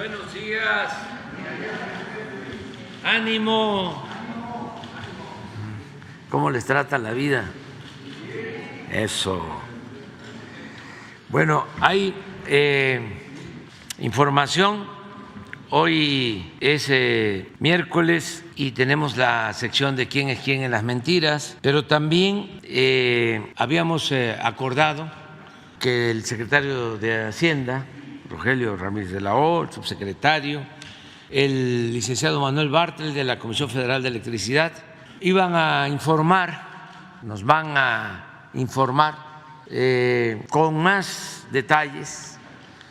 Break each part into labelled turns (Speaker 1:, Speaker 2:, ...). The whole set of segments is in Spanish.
Speaker 1: Buenos días. Ánimo. ¿Cómo les trata la vida? Eso. Bueno, hay información. Hoy es miércoles y tenemos la sección de quién es quién en las mentiras, pero también habíamos acordado que el secretario de Hacienda, Rogelio Ramírez de la O, el subsecretario, el licenciado Manuel Bartlett de la Comisión Federal de Electricidad, iban a informar, nos van a informar con más detalles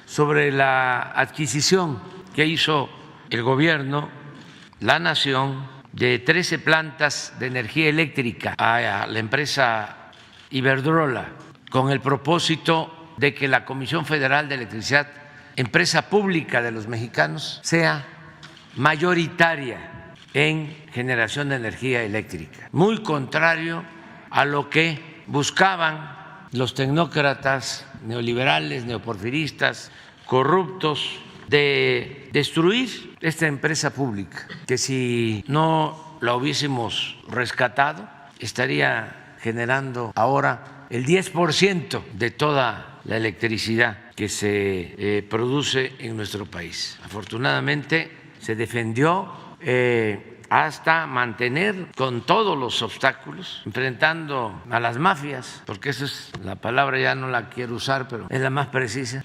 Speaker 1: sobre la adquisición que hizo el gobierno, la nación, de 13 plantas de energía eléctrica a la empresa Iberdrola, con el propósito de que la Comisión Federal de Electricidad, empresa pública de los mexicanos, sea mayoritaria en generación de energía eléctrica, muy contrario a lo que buscaban los tecnócratas neoliberales, neoporfiristas, corruptos, de destruir esta empresa pública, que si no la hubiésemos rescatado estaría generando ahora el 10% de toda la electricidad que se produce en nuestro país. Afortunadamente se defendió hasta mantener con todos los obstáculos, enfrentando a las mafias, porque esa es la palabra, ya no la quiero usar, pero es la más precisa.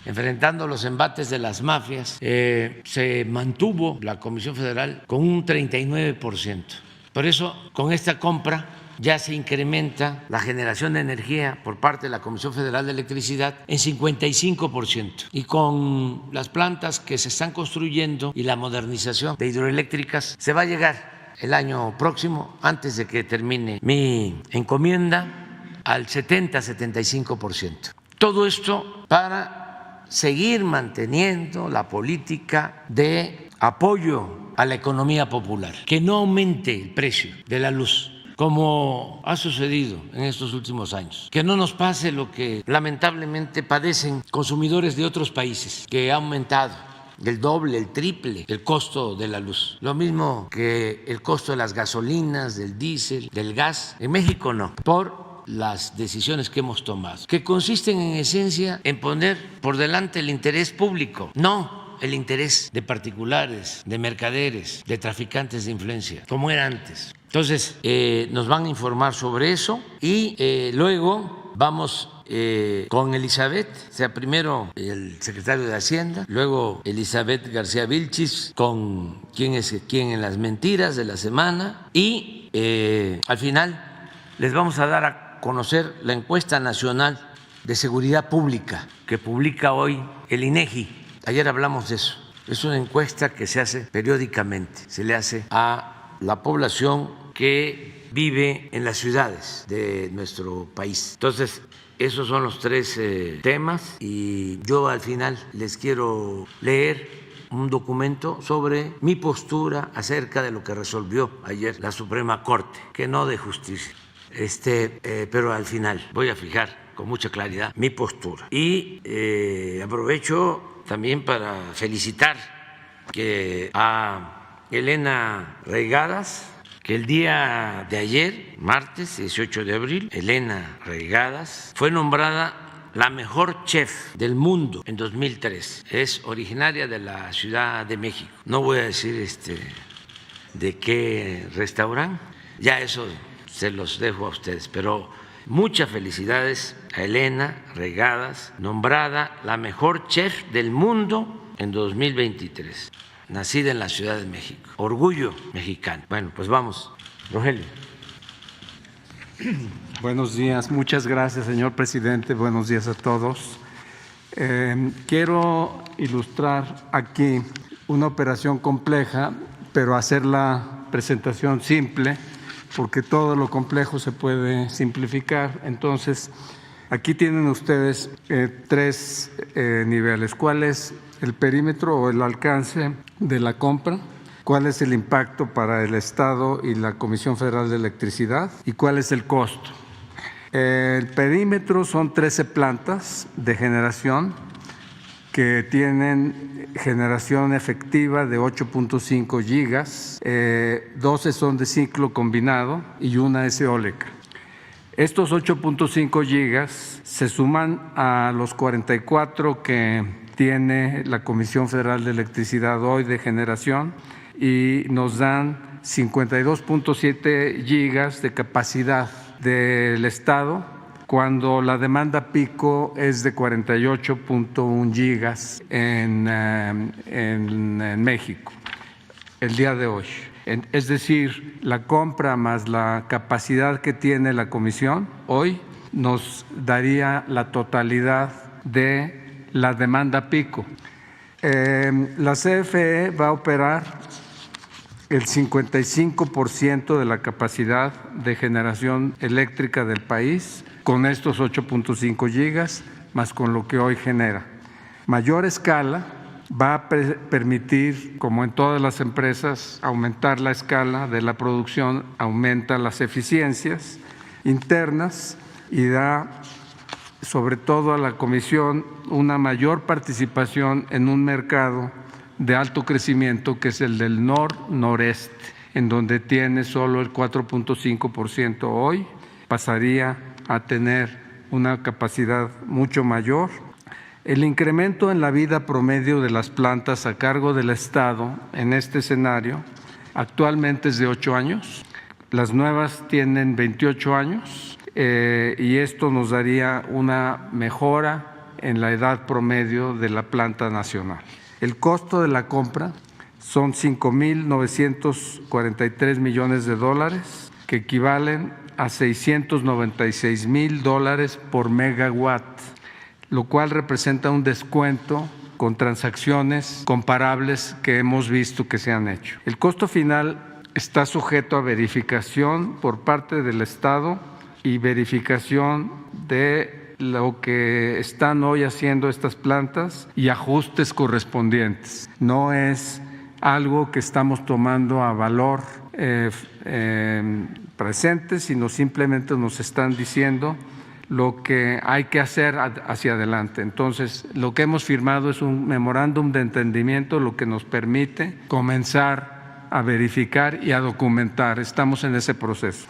Speaker 1: Enfrentando los embates de las mafias, se mantuvo la Comisión Federal con un 39%. Por eso, con esta compra ya se incrementa la generación de energía por parte de la Comisión Federal de Electricidad en 55%. Y con las plantas que se están construyendo y la modernización de hidroeléctricas, se va a llegar el año próximo, antes de que termine mi encomienda, al 70-75%. Todo esto para seguir manteniendo la política de apoyo a la economía popular, que no aumente el precio de la luz, como ha sucedido en estos últimos años, que no nos pase lo que lamentablemente padecen consumidores de otros países, que ha aumentado el doble, el triple el costo de la luz, lo mismo que el costo de las gasolinas, del diésel, del gas. En México no, por las decisiones que hemos tomado, que consisten en esencia en poner por delante el interés público, no el interés de particulares, de mercaderes, de traficantes de influencia, como era antes. Entonces, nos van a informar sobre eso y luego vamos con Elizabeth, o sea, primero el secretario de Hacienda, luego Elizabeth García Vilchis con quién es quién en las mentiras de la semana y al final les vamos a dar a conocer la encuesta nacional de seguridad pública que publica hoy el INEGI. Ayer hablamos de eso. Es una encuesta que se hace periódicamente, se le hace a la población que vive en las ciudades de nuestro país. Entonces, esos son los tres temas y yo al final les quiero leer un documento sobre mi postura acerca de lo que resolvió ayer la Suprema Corte, que no de justicia. Pero al final voy a fijar con mucha claridad mi postura. Y aprovecho también para felicitar a Elena Reigadas, que el día de ayer, martes 18 de abril, Elena Reigadas fue nombrada la mejor chef del mundo en 2003. Es originaria de la Ciudad de México. No voy a decir de qué restaurante, ya eso se los dejo a ustedes, pero muchas felicidades a Elena Reigadas, nombrada la mejor chef del mundo en 2023, nacida en la Ciudad de México, orgullo mexicano. Bueno, pues vamos, Rogelio.
Speaker 2: Buenos días, muchas gracias, señor presidente, buenos días a todos. Quiero ilustrar aquí una operación compleja, pero hacer la presentación simple, porque todo lo complejo se puede simplificar. Entonces, aquí tienen ustedes tres niveles. ¿Cuál es el perímetro o el alcance de la compra? ¿Cuál es el impacto para el Estado y la Comisión Federal de Electricidad? ¿Y cuál es el costo? El perímetro son 13 plantas de generación que tienen generación efectiva de 8.5 gigas, 12 son de ciclo combinado y una es eólica. Estos 8.5 gigas se suman a los 44 que tiene la Comisión Federal de Electricidad hoy de generación y nos dan 52.7 gigas de capacidad del Estado, cuando la demanda pico es de 48.1 gigas en México el día de hoy. Es decir, la compra más la capacidad que tiene la Comisión hoy nos daría la totalidad de la demanda pico. La CFE va a operar el 55% de la capacidad de generación eléctrica del país con estos 8.5 gigas, más con lo que hoy genera. Mayor escala va a permitir, como en todas las empresas, aumentar la escala de la producción, aumenta las eficiencias internas y da, sobre todo a la Comisión, una mayor participación en un mercado de alto crecimiento que es el del nor-noreste, en donde tiene solo el 4.5% hoy, pasaría a tener una capacidad mucho mayor. El incremento en la vida promedio de las plantas a cargo del Estado en este escenario actualmente es de 8 años, las nuevas tienen 28 años y esto nos daría una mejora en la edad promedio de la planta nacional. El costo de la compra son $5,943 millones, que equivalen a $696,000 por megawatt, lo cual representa un descuento con transacciones comparables que hemos visto que se han hecho. El costo final está sujeto a verificación por parte del Estado y verificación de lo que están hoy haciendo estas plantas y ajustes correspondientes. No es algo que estamos tomando a valor presente, sino simplemente nos están diciendo lo que hay que hacer hacia adelante. Entonces, lo que hemos firmado es un memorándum de entendimiento, lo que nos permite comenzar a verificar y a documentar. Estamos en ese proceso.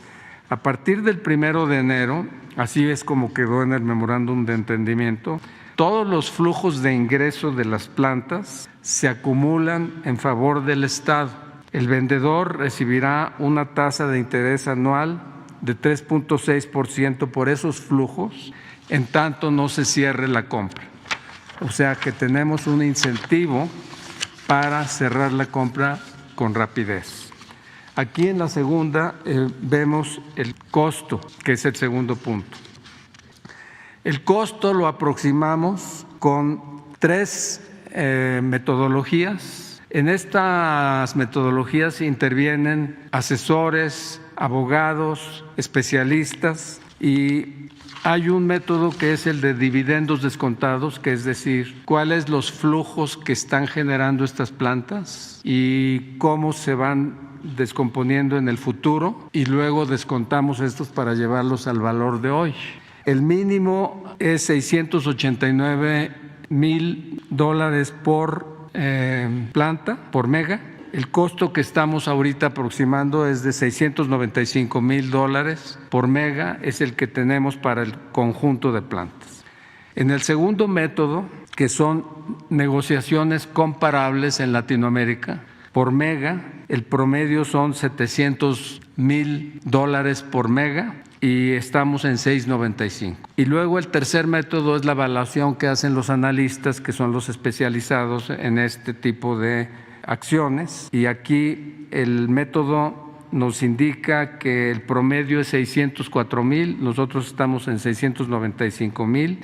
Speaker 2: A partir del 1 de enero, así es como quedó en el memorándum de entendimiento, todos los flujos de ingreso de las plantas se acumulan en favor del Estado. El vendedor recibirá una tasa de interés anual de 3.6% por esos flujos, en tanto no se cierre la compra. O sea que tenemos un incentivo para cerrar la compra con rapidez. Aquí en la segunda vemos el costo, que es el segundo punto. El costo lo aproximamos con 3 metodologías. En estas metodologías intervienen asesores, abogados, especialistas y hay un método que es el de dividendos descontados, que es decir, cuáles los flujos que están generando estas plantas y cómo se van descomponiendo en el futuro y luego descontamos estos para llevarlos al valor de hoy. El mínimo es $689,000 por planta, por mega. El costo que estamos ahorita aproximando es de $695,000 por mega, es el que tenemos para el conjunto de plantas. En el segundo método, que son negociaciones comparables en Latinoamérica, por mega, el promedio son $700,000 por mega y estamos en 6.95. Y luego el tercer método es la evaluación que hacen los analistas, que son los especializados en este tipo de acciones. Y aquí el método nos indica que el promedio es 604,000, nosotros estamos en 695,000.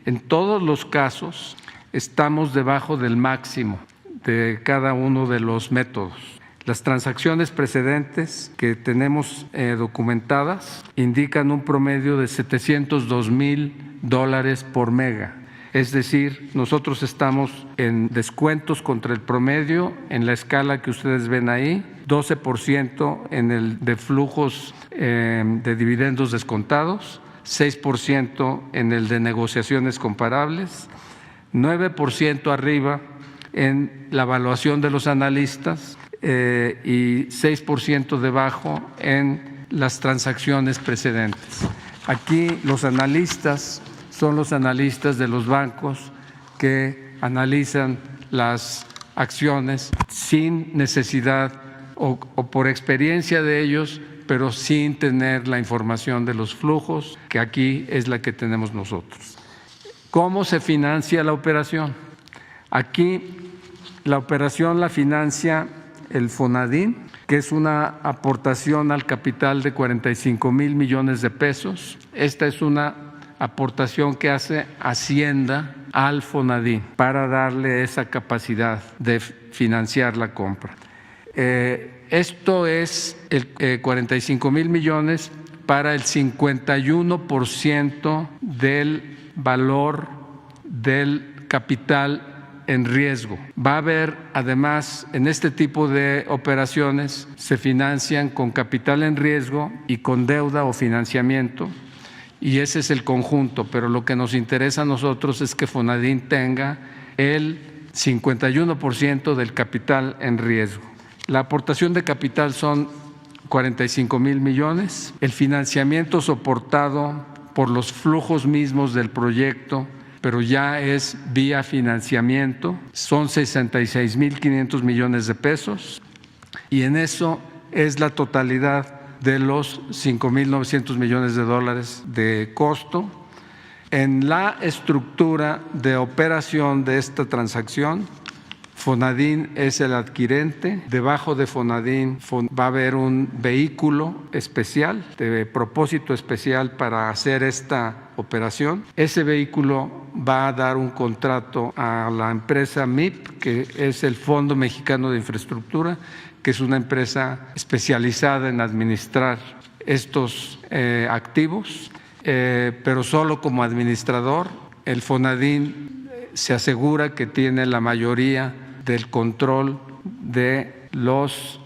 Speaker 2: En todos los casos estamos debajo del máximo de cada uno de los métodos. Las transacciones precedentes que tenemos documentadas indican un promedio de $702,000 por mega. Es decir, nosotros estamos en descuentos contra el promedio en la escala que ustedes ven ahí, 12% en el de flujos de dividendos descontados, 6% en el de negociaciones comparables, 9% arriba en la evaluación de los analistas y 6% debajo en las transacciones precedentes. Aquí los analistas son los analistas de los bancos que analizan las acciones sin necesidad o por experiencia de ellos, pero sin tener la información de los flujos, que aquí es la que tenemos nosotros. ¿Cómo se financia la operación? Aquí la operación la financia el Fonadín, que es una aportación al capital de 45,000 millones de pesos. Esta es una aportación que hace Hacienda al Fonadín para darle esa capacidad de financiar la compra. Esto es 45,000 millones para el 51% del valor del capital en riesgo. Va a haber, además, en este tipo de operaciones se financian con capital en riesgo y con deuda o financiamiento, y ese es el conjunto, pero lo que nos interesa a nosotros es que Fonadín tenga el 51% del capital en riesgo. La aportación de capital son 45,000 millones, el financiamiento soportado por los flujos mismos del proyecto, pero ya es vía financiamiento, son 66,500 millones de pesos, y en eso es la totalidad de los 5,900 millones de dólares de costo. En la estructura de operación de esta transacción, Fonadín es el adquirente. Debajo de Fonadín va a haber un vehículo especial, de propósito especial para hacer esta operación. Ese vehículo va a dar un contrato a la empresa MIP, que es el Fondo Mexicano de Infraestructura, que es una empresa especializada en administrar estos activos, pero solo como administrador. El Fonadín se asegura que tiene la mayoría del control de los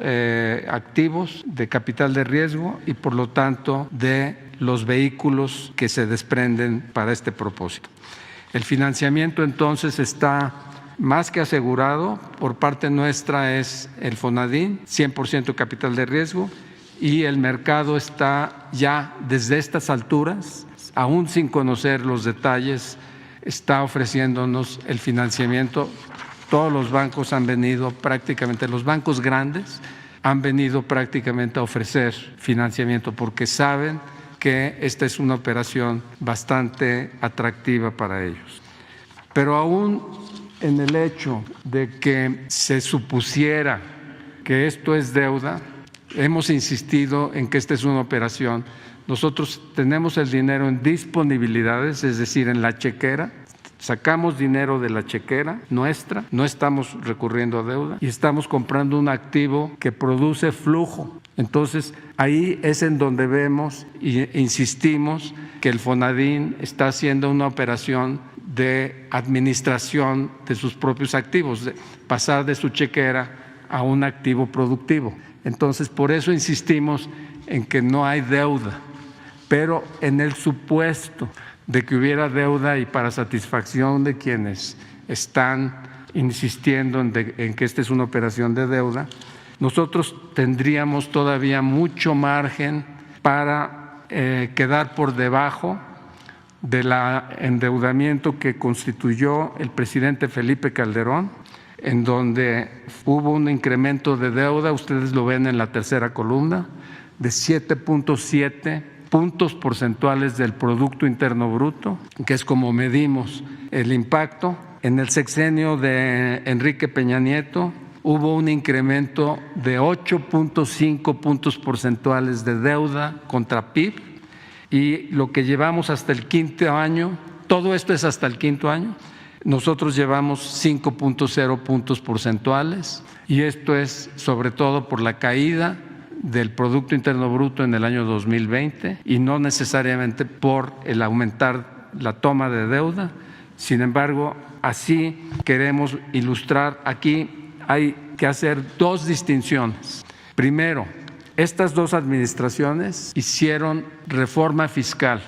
Speaker 2: activos de capital de riesgo y por lo tanto de los vehículos que se desprenden para este propósito. El financiamiento entonces está más que asegurado. Por parte nuestra es el Fonadín, 100% capital de riesgo, y el mercado está ya desde estas alturas, aún sin conocer los detalles, está ofreciéndonos el financiamiento. Todos los bancos han venido prácticamente, los bancos grandes han venido prácticamente a ofrecer financiamiento porque saben que esta es una operación bastante atractiva para ellos. Pero aún en el hecho de que se supusiera que esto es deuda, hemos insistido en que esta es una operación. Nosotros tenemos el dinero en disponibilidades, es decir, en la chequera. Sacamos dinero de la chequera nuestra, no estamos recurriendo a deuda y estamos comprando un activo que produce flujo. Entonces, ahí es en donde vemos e insistimos que el Fonadín está haciendo una operación de administración de sus propios activos, de pasar de su chequera a un activo productivo. Entonces, por eso insistimos en que no hay deuda, pero en el supuesto de que hubiera deuda y para satisfacción de quienes están insistiendo en que esta es una operación de deuda, nosotros tendríamos todavía mucho margen para quedar por debajo del endeudamiento que constituyó el presidente Felipe Calderón, en donde hubo un incremento de deuda, ustedes lo ven en la tercera columna, de 7.7 puntos porcentuales del Producto Interno Bruto, que es como medimos el impacto. En el sexenio de Enrique Peña Nieto hubo un incremento de 8.5 puntos porcentuales de deuda contra PIB, y lo que llevamos hasta el quinto año, todo esto es hasta el quinto año, nosotros llevamos 5.0 puntos porcentuales, y esto es sobre todo por la caída del Producto Interno Bruto en el año 2020 y no necesariamente por el aumentar la toma de deuda. Sin embargo, así queremos ilustrar. Aquí hay que hacer dos distinciones. Primero, estas dos administraciones hicieron reforma fiscal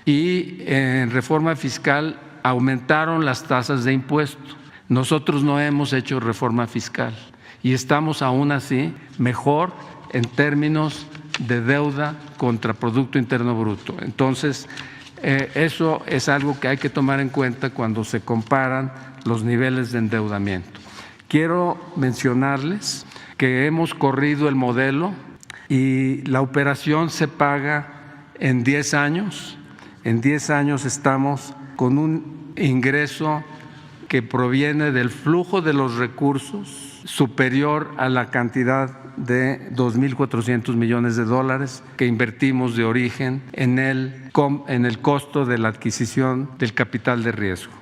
Speaker 2: y en reforma fiscal aumentaron las tasas de impuesto. Nosotros no hemos hecho reforma fiscal y estamos aún así mejor en términos de deuda contra Producto Interno Bruto. Entonces, eso es algo que hay que tomar en cuenta cuando se comparan los niveles de endeudamiento. Quiero mencionarles que hemos corrido el modelo y la operación se paga en 10 años. En 10 años estamos con un ingreso que proviene del flujo de los recursos superior a la cantidad de 2.400 millones de dólares que invertimos de origen en el costo de la adquisición del capital de riesgo.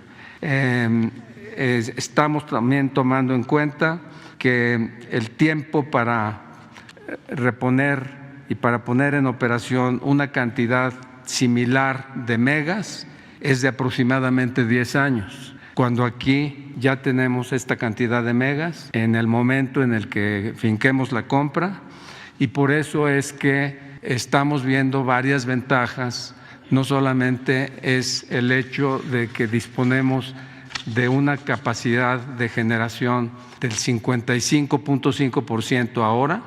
Speaker 2: Estamos también tomando en cuenta que el tiempo para reponer y para poner en operación una cantidad similar de megas es de aproximadamente 10 años, cuando aquí ya tenemos esta cantidad de megas en el momento en el que finquemos la compra, y por eso es que estamos viendo varias ventajas. No solamente es el hecho de que disponemos de una capacidad de generación del 55.5% ahora,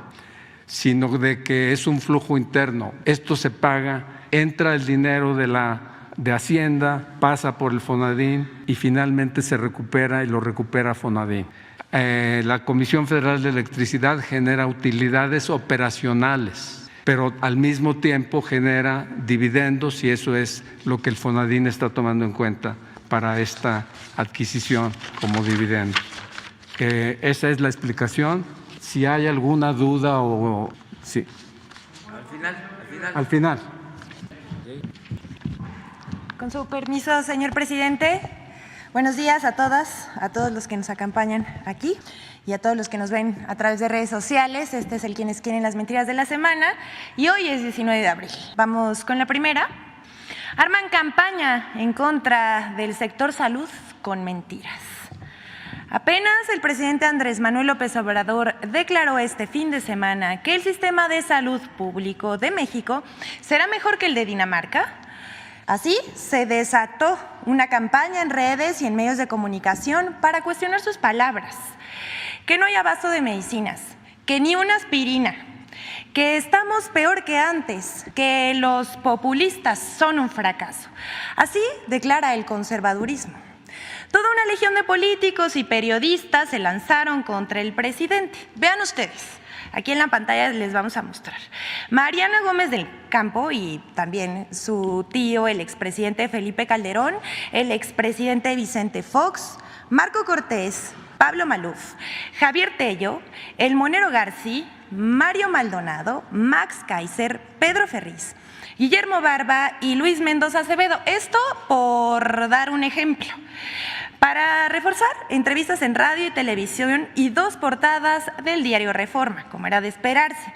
Speaker 2: sino de que es un flujo interno. Esto se paga, entra el dinero de Hacienda, pasa por el Fonadín y finalmente se recupera y lo recupera Fonadín. La Comisión Federal de Electricidad genera utilidades operacionales, pero al mismo tiempo genera dividendos, y eso es lo que el Fonadín está tomando en cuenta para esta adquisición como dividendos. Esa es la explicación. Si hay alguna duda o… Sí. Al final.
Speaker 3: Con su permiso, señor presidente. Buenos días a todas, a todos los que nos acompañan aquí y a todos los que nos ven a través de redes sociales. Este es el Quienes Quieren las Mentiras de la semana y hoy es 19 de abril. Vamos con la primera. Arman campaña en contra del sector salud con mentiras. Apenas el presidente Andrés Manuel López Obrador declaró este fin de semana que el sistema de salud público de México será mejor que el de Dinamarca. Así se desató una campaña en redes y en medios de comunicación para cuestionar sus palabras, que no hay abasto de medicinas, que ni una aspirina, que estamos peor que antes, que los populistas son un fracaso. Así declara el conservadurismo. Toda una legión de políticos y periodistas se lanzaron contra el presidente. Vean ustedes, aquí en la pantalla les vamos a mostrar. Mariana Gómez del Campo y también su tío, el expresidente Felipe Calderón, el expresidente Vicente Fox, Marco Cortés, Pablo Maluf, Javier Tello, El Monero García, Mario Maldonado, Max Kaiser, Pedro Ferriz, Guillermo Barba y Luis Mendoza Acevedo. Esto por dar un ejemplo. Para reforzar entrevistas en radio y televisión y 2 portadas del diario Reforma, como era de esperarse.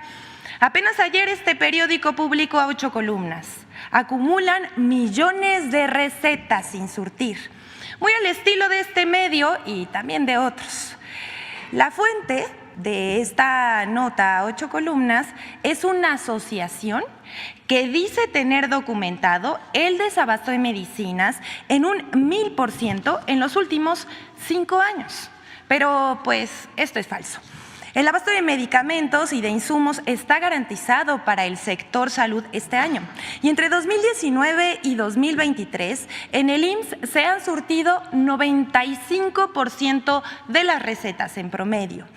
Speaker 3: Apenas ayer este periódico publicó 8 columnas. Acumulan millones de recetas sin surtir. Muy al estilo de este medio y también de otros. La fuente de esta nota, 8 columnas, es una asociación que dice tener documentado el desabasto de medicinas en un 1000% en los últimos 5 años. Pero pues esto es falso. El abasto de medicamentos y de insumos está garantizado para el sector salud este año. Y entre 2019 y 2023, en el IMSS se han surtido 95% de las recetas en promedio.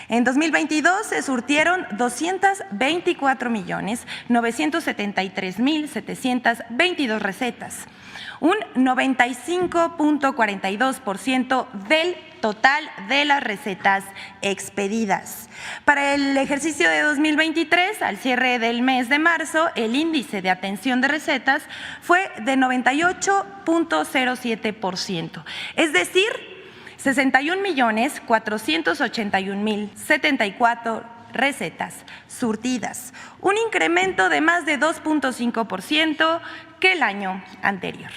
Speaker 3: En 2022 se surtieron 224.973.722 recetas, un 95.42% del total de las recetas expedidas. Para el ejercicio de 2023, al cierre del mes de marzo, el índice de atención de recetas fue de 98.07%, es decir, 61.481.074 recetas surtidas, un incremento de más de 2.5% que el año anterior.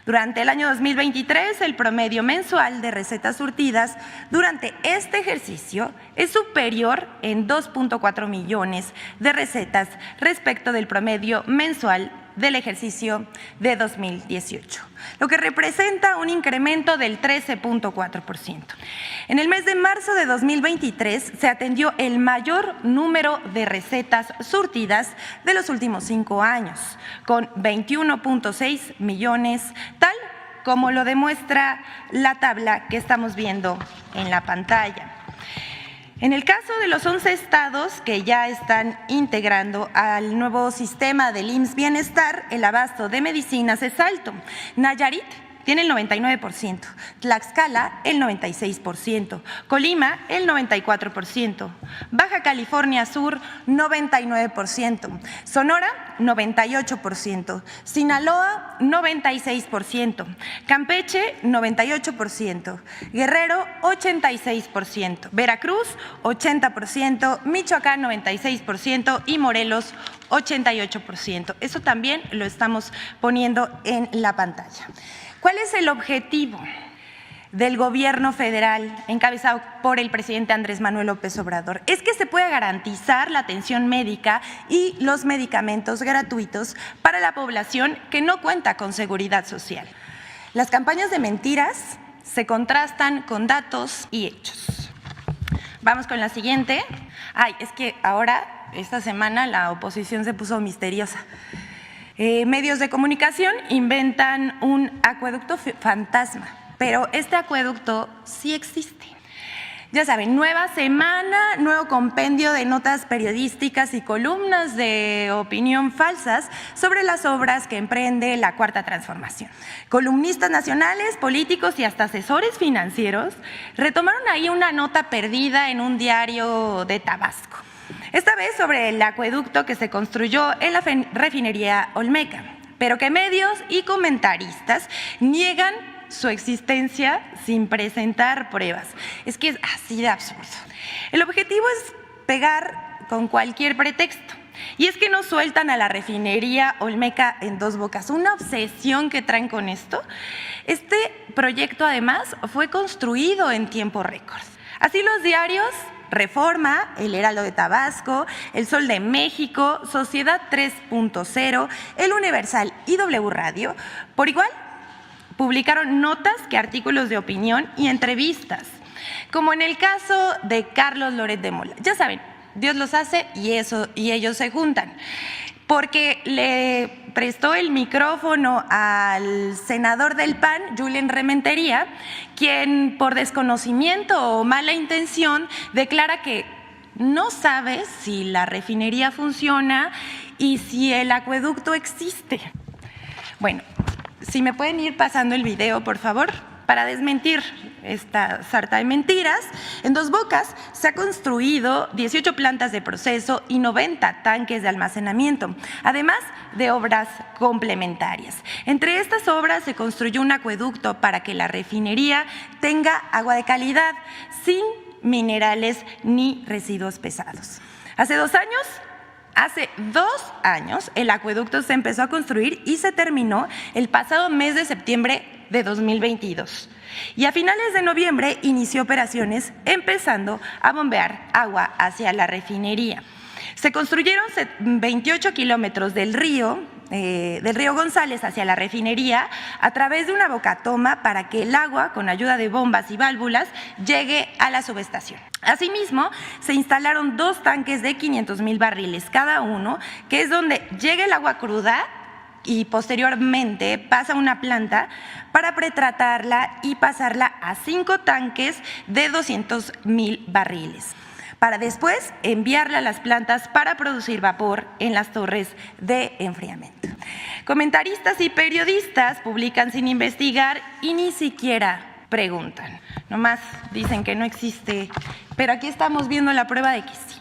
Speaker 3: Durante el año 2023, el promedio mensual de recetas surtidas durante este ejercicio es superior en 2.4 millones de recetas respecto del promedio mensual del ejercicio de 2018, lo que representa un incremento del 13.4%. En el mes de marzo de 2023 se atendió el mayor número de recetas surtidas de los últimos 5 años, con 21.6 millones, tal como lo demuestra la tabla que estamos viendo en la pantalla. En el caso de los 11 estados que ya están integrando al nuevo sistema del IMSS Bienestar, el abasto de medicinas es alto. Nayarit tiene el 99%, Tlaxcala el 96%, Colima el 94%, Baja California Sur 99%, Sonora 98%, Sinaloa 96%, Campeche 98%, Guerrero 86%, Veracruz 80%, Michoacán 96% y Morelos 88%. Eso también lo estamos poniendo en la pantalla. ¿Cuál es el objetivo del gobierno federal encabezado por el presidente Andrés Manuel López Obrador? Es que se pueda garantizar la atención médica y los medicamentos gratuitos para la población que no cuenta con seguridad social. Las campañas de mentiras se contrastan con datos y hechos. Vamos con la siguiente. Es que ahora, esta semana, la oposición se puso misteriosa. Medios de comunicación inventan un acueducto fantasma, pero este acueducto sí existe. Ya saben, nueva semana, nuevo compendio de notas periodísticas y columnas de opinión falsas sobre las obras que emprende la Cuarta Transformación. Columnistas nacionales, políticos y hasta asesores financieros retomaron ahí una nota perdida en un diario de Tabasco. Esta vez sobre el acueducto que se construyó en la refinería Olmeca, pero que medios y comentaristas niegan su existencia sin presentar pruebas. Es que es así de absurdo. El objetivo es pegar con cualquier pretexto. Y es que no sueltan a la refinería Olmeca en Dos Bocas. Una obsesión que traen con esto. Este proyecto, además, fue construido en tiempo récord. Así los diarios Reforma, El Heraldo de Tabasco, El Sol de México, Sociedad 3.0, El Universal y W Radio, por igual, publicaron notas que artículos de opinión y entrevistas, como en el caso de Carlos Loret de Mola. Ya saben, Dios los hace y ellos se juntan, porque le prestó el micrófono al senador del PAN, Julen Rementería, quien por desconocimiento o mala intención declara que no sabe si la refinería funciona y si el acueducto existe. Bueno, si me pueden ir pasando el video, por favor, para desmentir esta sarta de mentiras. En Dos Bocas se ha construido 18 plantas de proceso y 90 tanques de almacenamiento, además de obras complementarias. Entre estas obras se construyó un acueducto para que la refinería tenga agua de calidad, sin minerales ni residuos pesados. Hace 2 años, el acueducto se empezó a construir y se terminó el pasado mes de septiembre de 2022. Y a finales de noviembre inició operaciones, empezando a bombear agua hacia la refinería. Se construyeron 28 kilómetros del río González hacia la refinería a través de una bocatoma para que el agua, con ayuda de bombas y válvulas, llegue a la subestación. Asimismo, se instalaron 2 tanques de 500,000 barriles cada uno, que es donde llega el agua cruda y posteriormente pasa a una planta para pretratarla y pasarla a 5 tanques de 200,000 barriles, para después enviarla a las plantas para producir vapor en las torres de enfriamiento. Comentaristas y periodistas publican sin investigar y ni siquiera preguntan. Nomás dicen que no existe, pero aquí estamos viendo la prueba de que sí.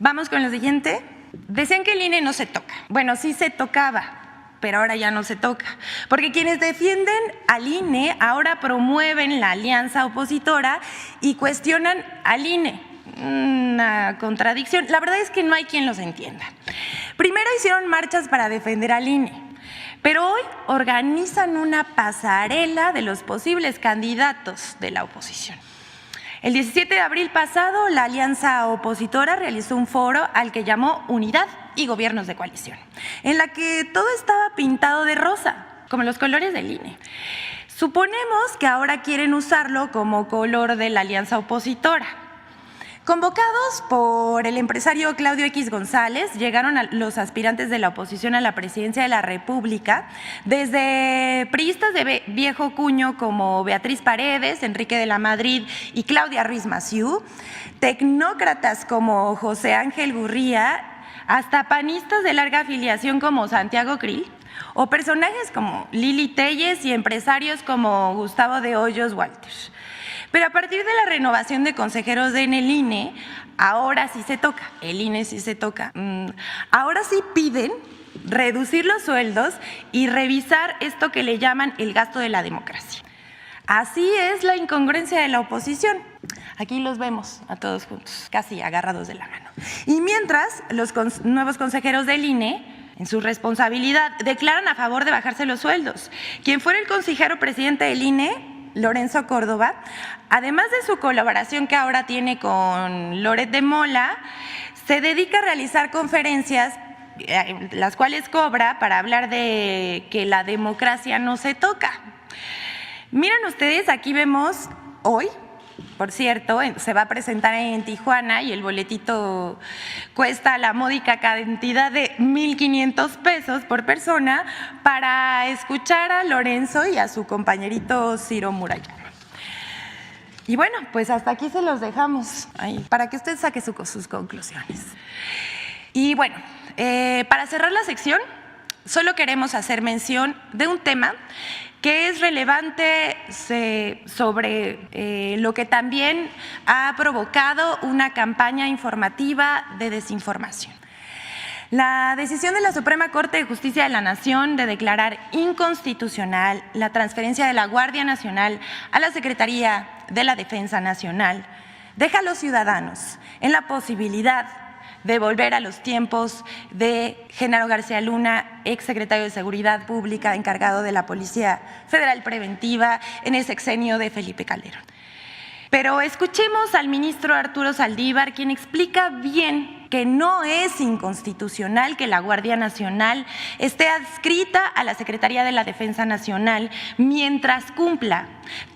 Speaker 3: Vamos con lo siguiente. Decían que el INE no se toca. Bueno, sí se tocaba, pero ahora ya no se toca, porque quienes defienden al INE ahora promueven la alianza opositora y cuestionan al INE. Una contradicción. La verdad es que no hay quien los entienda. Primero hicieron marchas para defender al INE, pero hoy organizan una pasarela de los posibles candidatos de la oposición. El 17 de abril pasado, la alianza opositora realizó un foro al que llamó Unidad y Gobiernos de Coalición, en la que todo estaba pintado de rosa, como los colores del INE. Suponemos que ahora quieren usarlo como color de la alianza opositora. Convocados por el empresario Claudio X González, llegaron los aspirantes de la oposición a la presidencia de la República, desde priistas de viejo cuño como Beatriz Paredes, Enrique de la Madrid y Claudia Ruiz Massieu, tecnócratas como José Ángel Gurría, hasta panistas de larga afiliación como Santiago Krill, o personajes como Lili Telles y empresarios como Gustavo de Hoyos Walter. Pero a partir de la renovación de consejeros en el INE, ahora sí se toca, el INE sí se toca, ahora sí piden reducir los sueldos y revisar esto que le llaman el gasto de la democracia. Así es la incongruencia de la oposición. Aquí los vemos a todos juntos, casi agarrados de la mano. Y mientras, los nuevos consejeros del INE, en su responsabilidad, declaran a favor de bajarse los sueldos. Quien fuera el consejero presidente del INE, Lorenzo Córdoba, además de su colaboración que ahora tiene con Loret de Mola, se dedica a realizar conferencias, las cuales cobra para hablar de que la democracia no se toca. Miren ustedes, aquí vemos hoy, por cierto, se va a presentar en Tijuana y el boletito cuesta la módica cantidad de 1,500 pesos por persona para escuchar a Lorenzo y a su compañerito Ciro Murayama. Y bueno, pues hasta aquí se los dejamos ahí, para que usted saque sus conclusiones. Y bueno, para cerrar la sección, solo queremos hacer mención de un tema que es relevante sobre lo que también ha provocado una campaña informativa de desinformación. La decisión de la Suprema Corte de Justicia de la Nación de declarar inconstitucional la transferencia de la Guardia Nacional a la Secretaría de la Defensa Nacional deja a los ciudadanos en la posibilidad de volver a los tiempos de Genaro García Luna, exsecretario de Seguridad Pública, encargado de la Policía Federal Preventiva en el sexenio de Felipe Calderón. Pero escuchemos al ministro Arturo Saldívar, quien explica bien que no es inconstitucional que la Guardia Nacional esté adscrita a la Secretaría de la Defensa Nacional mientras cumpla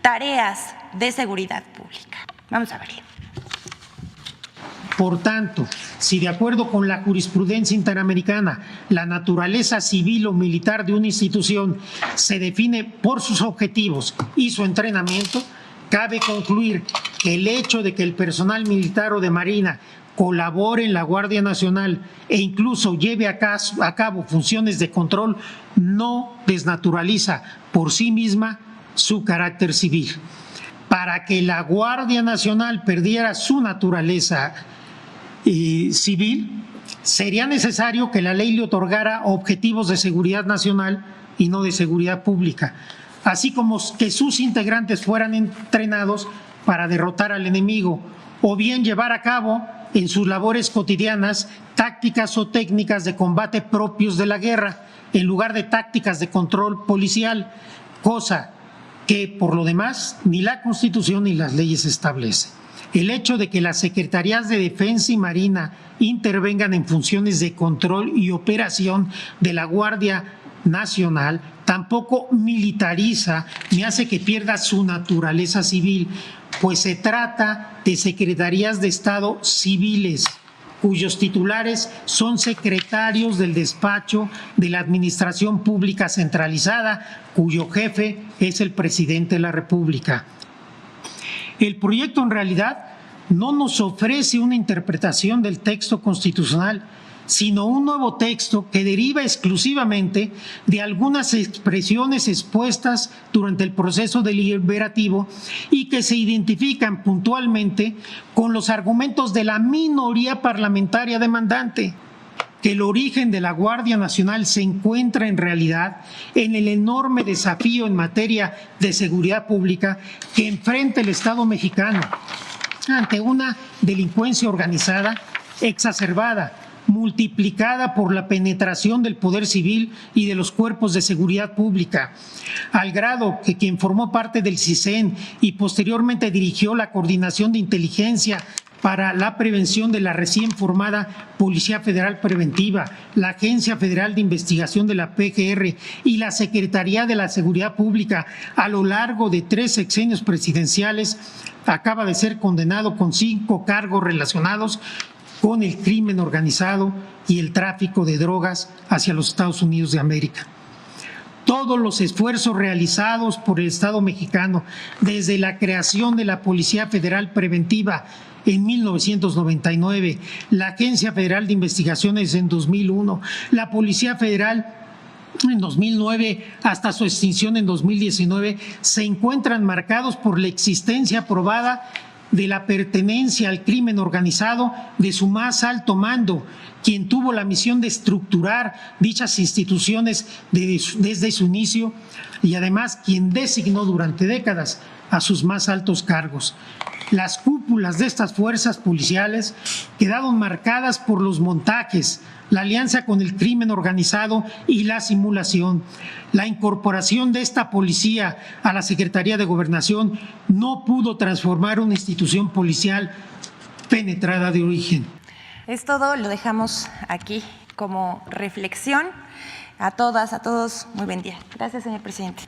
Speaker 3: tareas de seguridad pública. Vamos a verlo.
Speaker 4: Por tanto, si de acuerdo con la jurisprudencia interamericana, la naturaleza civil o militar de una institución se define por sus objetivos y su entrenamiento, cabe concluir que el hecho de que el personal militar o de Marina colabore en la Guardia Nacional e incluso lleve a cabo funciones de control no desnaturaliza por sí misma su carácter civil. Para que la Guardia Nacional perdiera su naturaleza civil, sería necesario que la ley le otorgara objetivos de seguridad nacional y no de seguridad pública, así como que sus integrantes fueran entrenados para derrotar al enemigo o bien llevar a cabo en sus labores cotidianas tácticas o técnicas de combate propios de la guerra en lugar de tácticas de control policial, cosa que por lo demás ni la Constitución ni las leyes establecen. El hecho de que las Secretarías de Defensa y Marina intervengan en funciones de control y operación de la Guardia Nacional tampoco militariza ni hace que pierda su naturaleza civil, pues se trata de secretarías de Estado civiles, cuyos titulares son secretarios del despacho de la Administración Pública Centralizada, cuyo jefe es el presidente de la República. El proyecto en realidad no nos ofrece una interpretación del texto constitucional, sino un nuevo texto que deriva exclusivamente de algunas expresiones expuestas durante el proceso deliberativo y que se identifican puntualmente con los argumentos de la minoría parlamentaria demandante, que el origen de la Guardia Nacional se encuentra en realidad en el enorme desafío en materia de seguridad pública que enfrenta el Estado mexicano ante una delincuencia organizada exacerbada, multiplicada por la penetración del poder civil y de los cuerpos de seguridad pública, al grado que quien formó parte del CISEN y posteriormente dirigió la Coordinación de Inteligencia para la prevención de la recién formada Policía Federal Preventiva, la Agencia Federal de Investigación de la PGR y la Secretaría de la Seguridad Pública a lo largo de 3 sexenios presidenciales, acaba de ser condenado con 5 cargos relacionados con el crimen organizado y el tráfico de drogas hacia los Estados Unidos de América. Todos los esfuerzos realizados por el Estado mexicano desde la creación de la Policía Federal Preventiva en 1999, la Agencia Federal de Investigaciones en 2001, la Policía Federal en 2009 hasta su extinción en 2019, se encuentran marcados por la existencia probada de la pertenencia al crimen organizado de su más alto mando, quien tuvo la misión de estructurar dichas instituciones desde su inicio y además quien designó durante décadas a sus más altos cargos. Las cúpulas de estas fuerzas policiales quedaron marcadas por los montajes, la alianza con el crimen organizado y la simulación. La incorporación de esta policía a la Secretaría de Gobernación no pudo transformar una institución policial penetrada de origen.
Speaker 3: Es todo, lo dejamos aquí como reflexión. A todas, a todos, muy buen día. Gracias, señor presidente.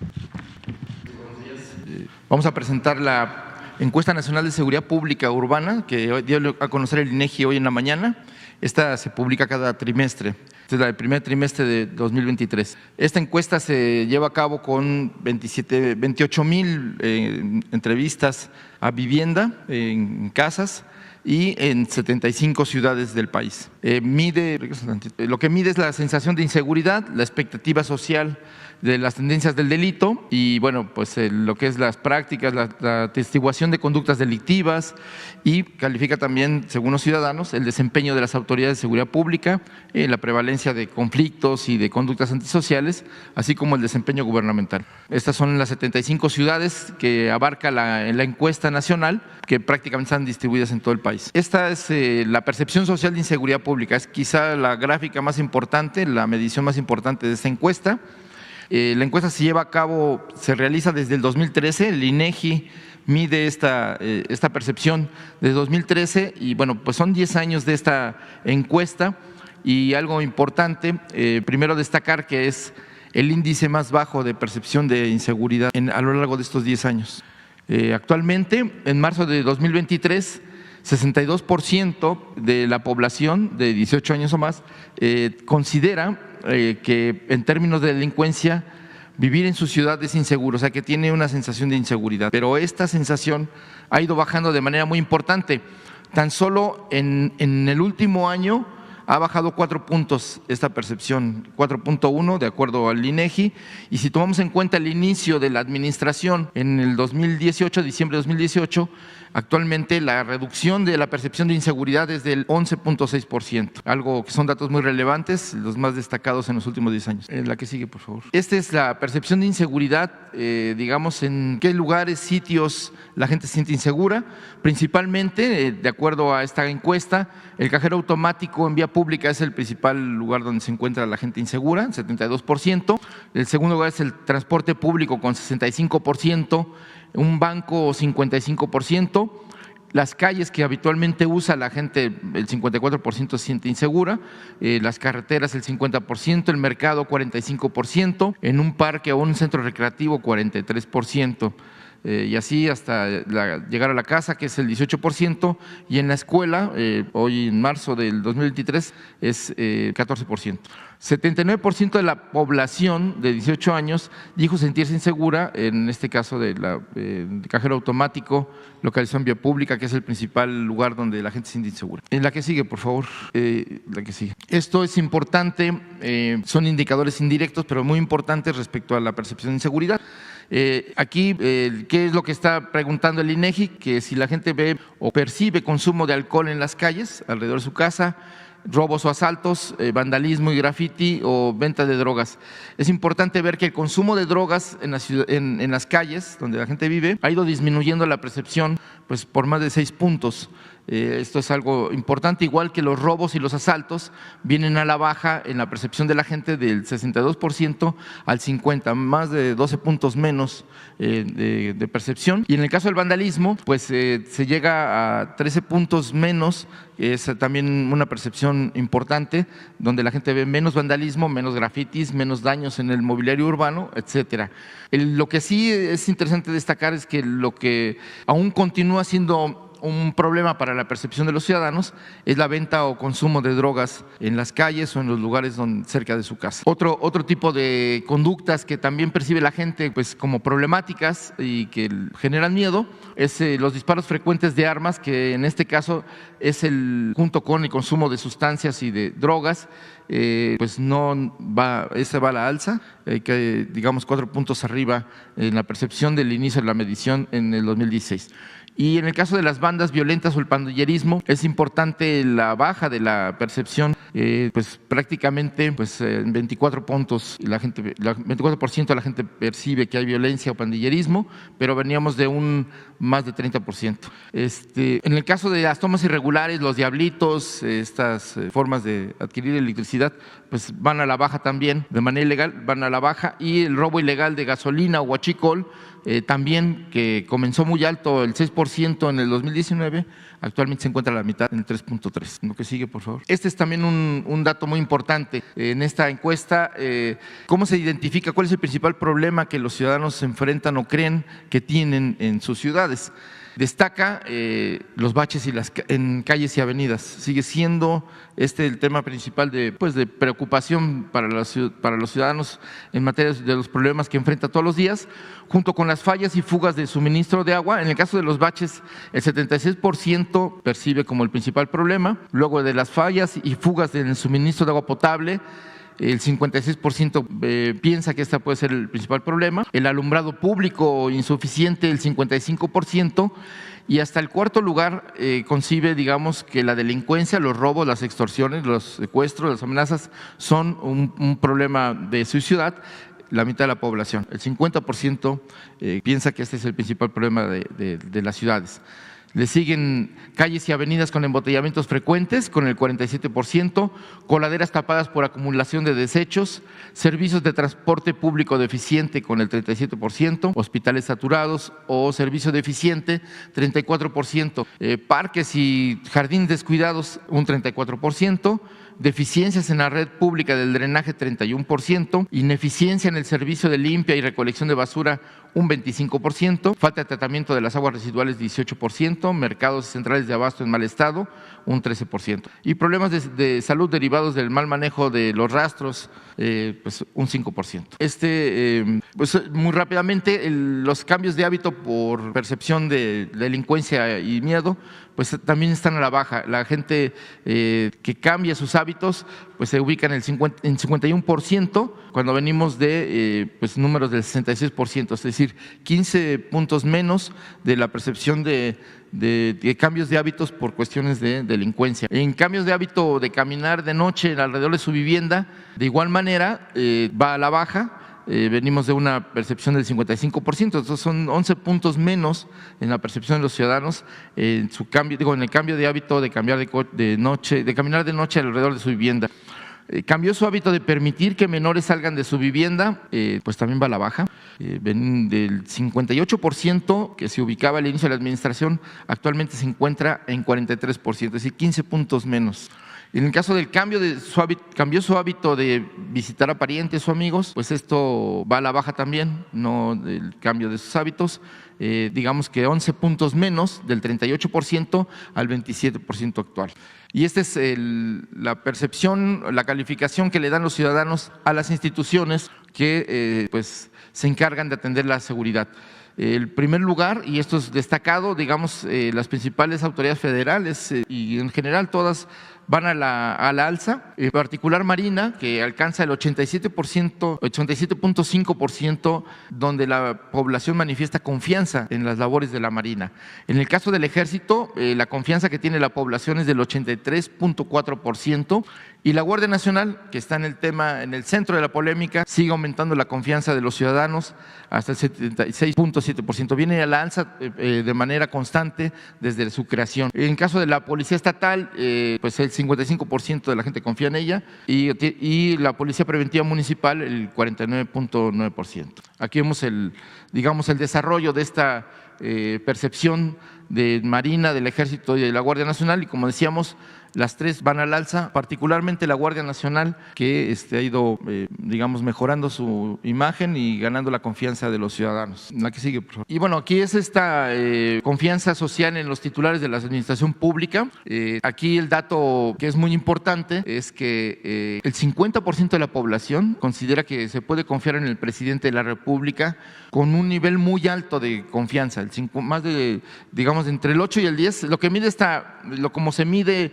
Speaker 5: Vamos a presentar la Encuesta Nacional de Seguridad Pública Urbana, que dio a conocer el INEGI hoy en la mañana. Esta se publica cada trimestre, esta es la del primer trimestre de 2023. Esta encuesta se lleva a cabo con 28,000 entrevistas a vivienda en casas y en 75 ciudades del país. Lo que mide es la sensación de inseguridad, la expectativa social de las tendencias del delito y, bueno, pues lo que es las prácticas, la atestiguación de conductas delictivas y califica también, según los ciudadanos, el desempeño de las autoridades de seguridad pública, la prevalencia de conflictos y de conductas antisociales, así como el desempeño gubernamental. Estas son las 75 ciudades que abarca la encuesta nacional, que prácticamente están distribuidas en todo el país. Esta es la percepción social de inseguridad pública, es quizá la gráfica más importante, la medición más importante de esta encuesta. La encuesta se lleva a cabo, se realiza desde el 2013, el INEGI mide esta percepción desde 2013 y, bueno, pues son 10 años de esta encuesta y algo importante, primero destacar que es el índice más bajo de percepción de inseguridad a lo largo de estos 10 años. Actualmente, en marzo de 2023, 62% de la población de 18 años o más considera que en términos de delincuencia vivir en su ciudad es inseguro, o sea que tiene una sensación de inseguridad. Pero esta sensación ha ido bajando de manera muy importante. Tan solo en el último año ha bajado 4 puntos esta percepción, 4.1 de acuerdo al INEGI, y si tomamos en cuenta el inicio de la administración en el 2018, diciembre de 2018, actualmente la reducción de la percepción de inseguridad es del 11.6%, algo que son datos muy relevantes, los más destacados en los últimos 10 años. La que sigue, por favor. Esta es la percepción de inseguridad, digamos, en qué lugares, sitios la gente se siente insegura, principalmente, de acuerdo a esta encuesta, el cajero automático en vía pública es el principal lugar donde se encuentra la gente insegura, 72%. El segundo lugar es el transporte público con 65%, un banco 55%. Las calles que habitualmente usa la gente, el 54% se siente insegura, las carreteras el 50%, el mercado 45%, en un parque o un centro recreativo 43%. Y así hasta llegar a la casa, que es el 18%, y en la escuela, hoy en marzo del 2023, es 14%. 79% de la población de 18 años dijo sentirse insegura, en este caso de cajero automático localizado en vía pública, que es el principal lugar donde la gente se siente insegura. En la que sigue, por favor. La que sigue. Esto es importante, son indicadores indirectos, pero muy importantes respecto a la percepción de inseguridad. Aquí, ¿qué es lo que está preguntando el INEGI? Que si la gente ve o percibe consumo de alcohol en las calles, alrededor de su casa, robos o asaltos, vandalismo y graffiti o venta de drogas. Es importante ver que el consumo de drogas en las calles donde la gente vive ha ido disminuyendo la percepción pues, por más de 6 puntos. Esto es algo importante, igual que los robos y los asaltos vienen a la baja en la percepción de la gente del 62% al 50%, más de 12 puntos menos de percepción. Y en el caso del vandalismo, pues se llega a 13 puntos menos, es también una percepción importante, donde la gente ve menos vandalismo, menos grafitis, menos daños en el mobiliario urbano, etcétera. Lo que sí es interesante destacar es que lo que aún continúa siendo un problema para la percepción de los ciudadanos es la venta o consumo de drogas en las calles o en los lugares cerca de su casa. Otro tipo de conductas que también percibe la gente pues, como problemáticas y que generan miedo es los disparos frecuentes de armas, que en este caso es junto con el consumo de sustancias y de drogas, pues no va, esa va a la alza, que digamos 4 puntos arriba en la percepción del inicio de la medición en el 2016. Y en el caso de las bandas violentas o el pandillerismo, es importante la baja de la percepción, pues prácticamente en 24 puntos, 24% de la gente percibe que hay violencia o pandillerismo, pero veníamos de más de 30%. En el caso de las tomas irregulares, los diablitos, estas formas de adquirir electricidad, pues van a la baja también, de manera ilegal, van a la baja, y el robo ilegal de gasolina o huachicol, también que comenzó muy alto, el 6% en el 2019, actualmente se encuentra a la mitad, en el 3.3%. Lo que sigue, por favor. Este es también un dato muy importante en esta encuesta. ¿Cómo se identifica cuál es el principal problema que los ciudadanos se enfrentan o creen que tienen en sus ciudades? Destaca los baches en calles y avenidas. Sigue siendo el tema principal de preocupación para los ciudadanos en materia de los problemas que enfrenta todos los días, junto con las fallas y fugas de suministro de agua. En el caso de los baches, el 76% percibe como el principal problema. Luego de las fallas y fugas del suministro de agua potable, el 56% piensa que este puede ser el principal problema. El alumbrado público insuficiente, el 55%. Y hasta el cuarto lugar concibe, digamos, que la delincuencia, los robos, las extorsiones, los secuestros, las amenazas son un problema de su ciudad. La mitad de la población, el 50% piensa que este es el principal problema de las ciudades. Le siguen calles y avenidas con embotellamientos frecuentes, con el 47%, coladeras tapadas por acumulación de desechos, servicios de transporte público deficiente con el 37%, hospitales saturados o servicio deficiente, 34%, parques y jardines descuidados, un 34%, deficiencias en la red pública del drenaje, 31%, ineficiencia en el servicio de limpia y recolección de basura, un 25%, falta de tratamiento de las aguas residuales, 18%, mercados centrales de abasto en mal estado, un 13%, y problemas de salud derivados del mal manejo de los rastros, pues un 5%. Pues muy rápidamente, los cambios de hábito por percepción de delincuencia y miedo, pues también están a la baja. La gente que cambia sus hábitos, pues se ubica en 51%, cuando venimos de pues números del 66%, es decir, 15 puntos menos de la percepción de cambios de hábitos por cuestiones de delincuencia. En cambios de hábito de caminar de noche alrededor de su vivienda, de igual manera va a la baja. Venimos de una percepción del 55%, entonces son 11 puntos menos en la percepción de los ciudadanos en el cambio de hábito de caminar de noche alrededor de su vivienda. Cambió su hábito de permitir que menores salgan de su vivienda, pues también va a la baja. Ven del 58% que se ubicaba al inicio de la administración, actualmente se encuentra en 43%, es decir, 15 puntos menos. En el caso del cambió su hábito de visitar a parientes o amigos, pues esto va a la baja también, no del cambio de sus hábitos, digamos que 11 puntos menos, del 38% al 27% actual. Y esta es la percepción, la calificación que le dan los ciudadanos a las instituciones que pues se encargan de atender la seguridad. El primer lugar, y esto es destacado, digamos, las principales autoridades federales y en general todas van a la alza, en particular Marina, que alcanza el 87%, 87.5%, donde la población manifiesta confianza en las labores de la Marina. En el caso del Ejército, la confianza que tiene la población es del 83.4%, y la Guardia Nacional, que está en el centro de la polémica, sigue aumentando la confianza de los ciudadanos hasta el 76.7%. Viene a la alza de manera constante desde su creación. En caso de la Policía Estatal, pues el 55% de la gente confía en ella, y la Policía Preventiva Municipal el 49.9%. Aquí vemos el desarrollo de esta percepción de Marina, del Ejército y de la Guardia Nacional, y como decíamos, las tres van al alza, particularmente la Guardia Nacional, que ha ido, mejorando su imagen y ganando la confianza de los ciudadanos. La que sigue, por favor. Y bueno, aquí es esta confianza social en los titulares de la administración pública. Aquí el dato que es muy importante es que el 50% de la población considera que se puede confiar en el presidente de la República con un nivel muy alto de confianza, más de, entre el 8 y el 10. Lo que mide como se mide,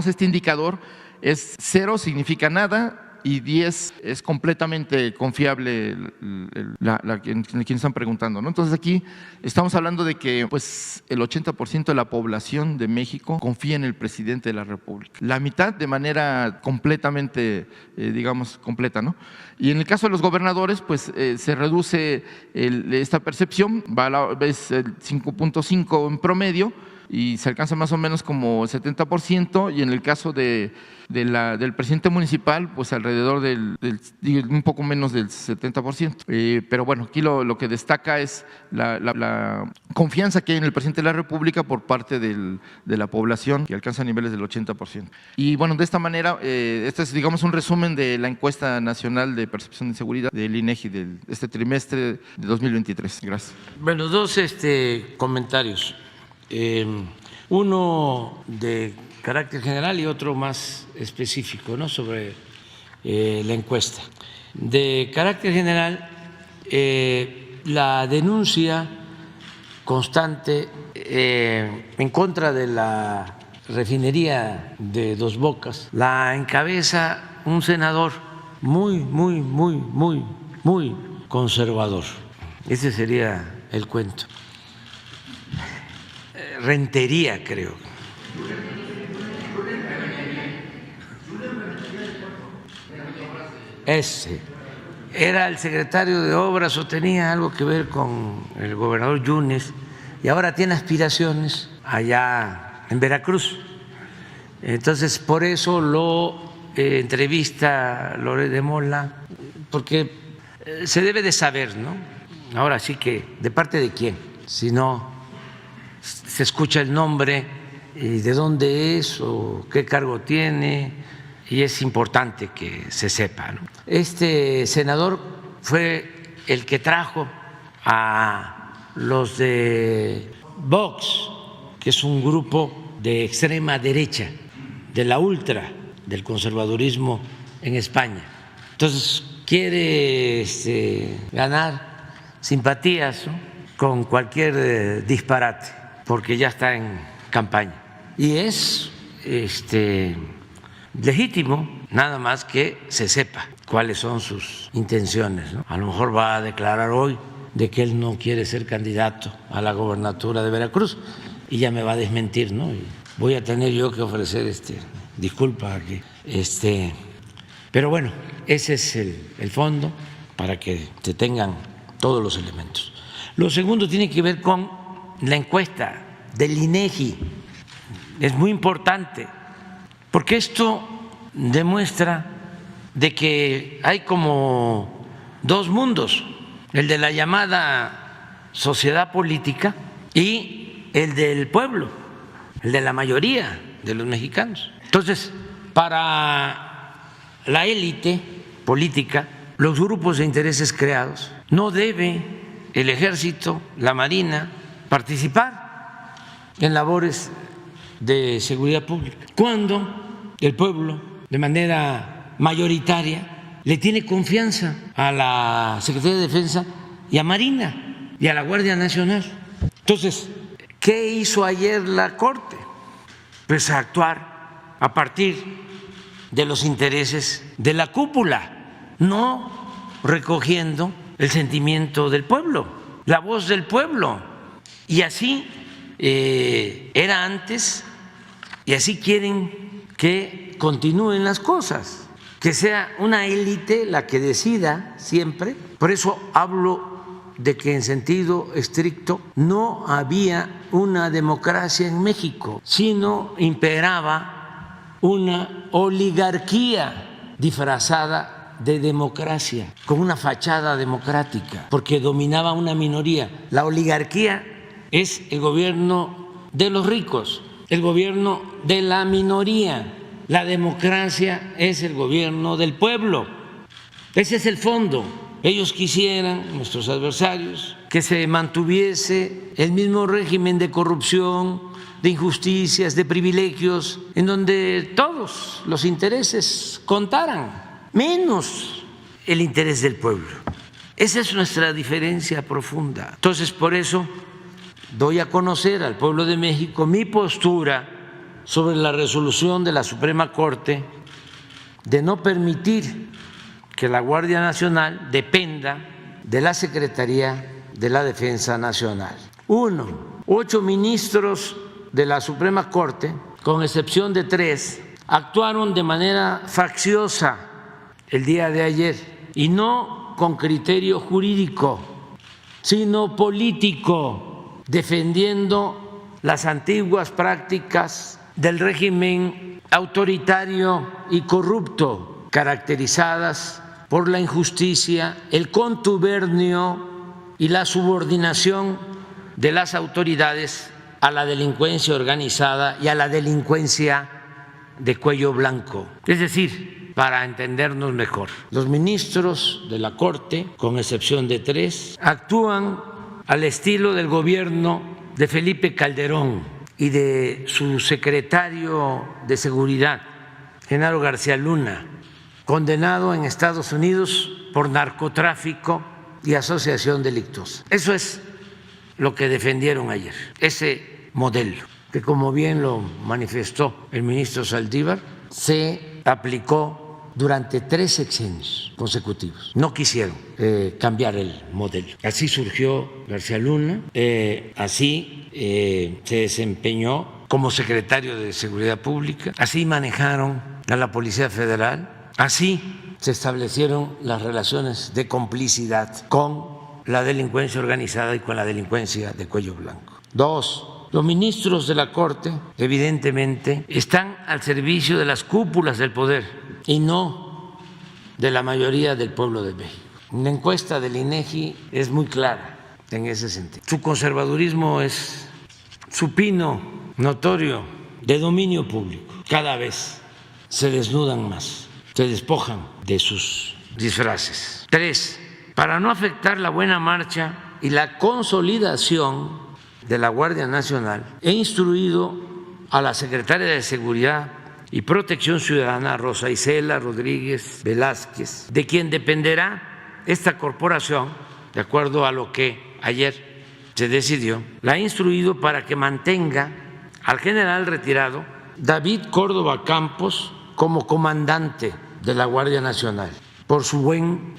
Speaker 5: este indicador es 0, significa nada, y 10 es completamente confiable quien están preguntando, ¿no? Entonces aquí estamos hablando de que pues el 80% de la población de México confía en el presidente de la República. La mitad de manera completamente, completa, ¿no? Y en el caso de los gobernadores, pues se reduce esta percepción, es el 5.5 en promedio, y se alcanza más o menos como el 70%, y en el caso del presidente municipal, pues alrededor un poco menos del 70%. Pero bueno, aquí lo que destaca es la confianza que hay en el presidente de la República por parte de la población, que alcanza niveles del 80%. Y bueno, de esta manera, este es un resumen de la encuesta nacional de percepción de seguridad del INEGI de este trimestre de 2023. Gracias.
Speaker 1: Bueno, dos comentarios. Uno de carácter general y otro más específico, ¿no?, sobre la encuesta. De carácter general, la denuncia constante en contra de la refinería de Dos Bocas la encabeza un senador muy conservador. Ese sería el cuento. Rentería, creo. Ese era el secretario de Obras o tenía algo que ver con el gobernador Yunes, y ahora tiene aspiraciones allá en Veracruz. Entonces, por eso lo entrevista Loret de Mola, porque se debe de saber, ¿no? Ahora sí que, ¿de parte de quién? Si no se escucha el nombre y de dónde es o qué cargo tiene, y es importante que se sepa, ¿no? Este senador fue el que trajo a los de Vox, que es un grupo de extrema derecha, de la ultra, del conservadurismo en España. Entonces quiere ganar simpatías, ¿no?, con cualquier disparate, porque ya está en campaña. Y es legítimo, nada más que se sepa cuáles son sus intenciones, ¿no? A lo mejor va a declarar hoy de que él no quiere ser candidato a la gobernatura de Veracruz y ya me va a desmentir, ¿no? Y voy a tener yo que ofrecer disculpa aquí. Pero bueno, ese es el fondo, para que se tengan todos los elementos. Lo segundo tiene que ver con la encuesta del INEGI. Es muy importante, porque esto demuestra de que hay como dos mundos: el de la llamada sociedad política y el del pueblo, el de la mayoría de los mexicanos. Entonces, para la élite política, los grupos de intereses creados, no debe el Ejército, la Marina, participar en labores de seguridad pública, cuando el pueblo, de manera mayoritaria, le tiene confianza a la Secretaría de Defensa y a Marina y a la Guardia Nacional. Entonces, ¿qué hizo ayer la Corte? Pues actuar a partir de los intereses de la cúpula, no recogiendo el sentimiento del pueblo, la voz del pueblo. Y así era antes y así quieren que continúen las cosas, que sea una élite la que decida siempre. Por eso hablo de que en sentido estricto no había una democracia en México, sino imperaba una oligarquía disfrazada de democracia, con una fachada democrática, porque dominaba una minoría. La oligarquía es el gobierno de los ricos, el gobierno de la minoría. La democracia es el gobierno del pueblo. Ese es el fondo. Ellos quisieran, nuestros adversarios, que se mantuviese el mismo régimen de corrupción, de injusticias, de privilegios, en donde todos los intereses contaran, menos el interés del pueblo. Esa es nuestra diferencia profunda. Entonces, por eso doy a conocer al pueblo de México mi postura sobre la resolución de la Suprema Corte de no permitir que la Guardia Nacional dependa de la Secretaría de la Defensa Nacional. 1. 8 ministros de la Suprema Corte, con excepción de 3, actuaron de manera facciosa el día de ayer y no con criterio jurídico, sino político, defendiendo las antiguas prácticas del régimen autoritario y corrupto, caracterizadas por la injusticia, el contubernio y la subordinación de las autoridades a la delincuencia organizada y a la delincuencia de cuello blanco. Es decir, para entendernos mejor, los ministros de la Corte, con excepción de 3, actúan al estilo del gobierno de Felipe Calderón y de su secretario de Seguridad, Genaro García Luna, condenado en Estados Unidos por narcotráfico y asociación delictuosa. Eso es lo que defendieron ayer, ese modelo, que como bien lo manifestó el ministro Saldívar, se aplicó durante 3 sexenios consecutivos. No quisieron cambiar el modelo. Así surgió García Luna, así se desempeñó como secretario de Seguridad Pública, así manejaron a la Policía Federal. Así se establecieron las relaciones de complicidad con la delincuencia organizada y con la delincuencia de cuello blanco. 2. Los ministros de la Corte, evidentemente, están al servicio de las cúpulas del poder y no de la mayoría del pueblo de México. Una encuesta del INEGI es muy clara en ese sentido. Su conservadurismo es supino, notorio, de dominio público. Cada vez se desnudan más, se despojan de sus disfraces. 3. Para no afectar la buena marcha y la consolidación de la Guardia Nacional, he instruido a la secretaria de Seguridad y Protección Ciudadana, Rosa Isela Rodríguez Velázquez, de quien dependerá esta corporación, de acuerdo a lo que ayer se decidió, la he instruido para que mantenga al general retirado David Córdoba Campos como comandante de la Guardia Nacional por su buen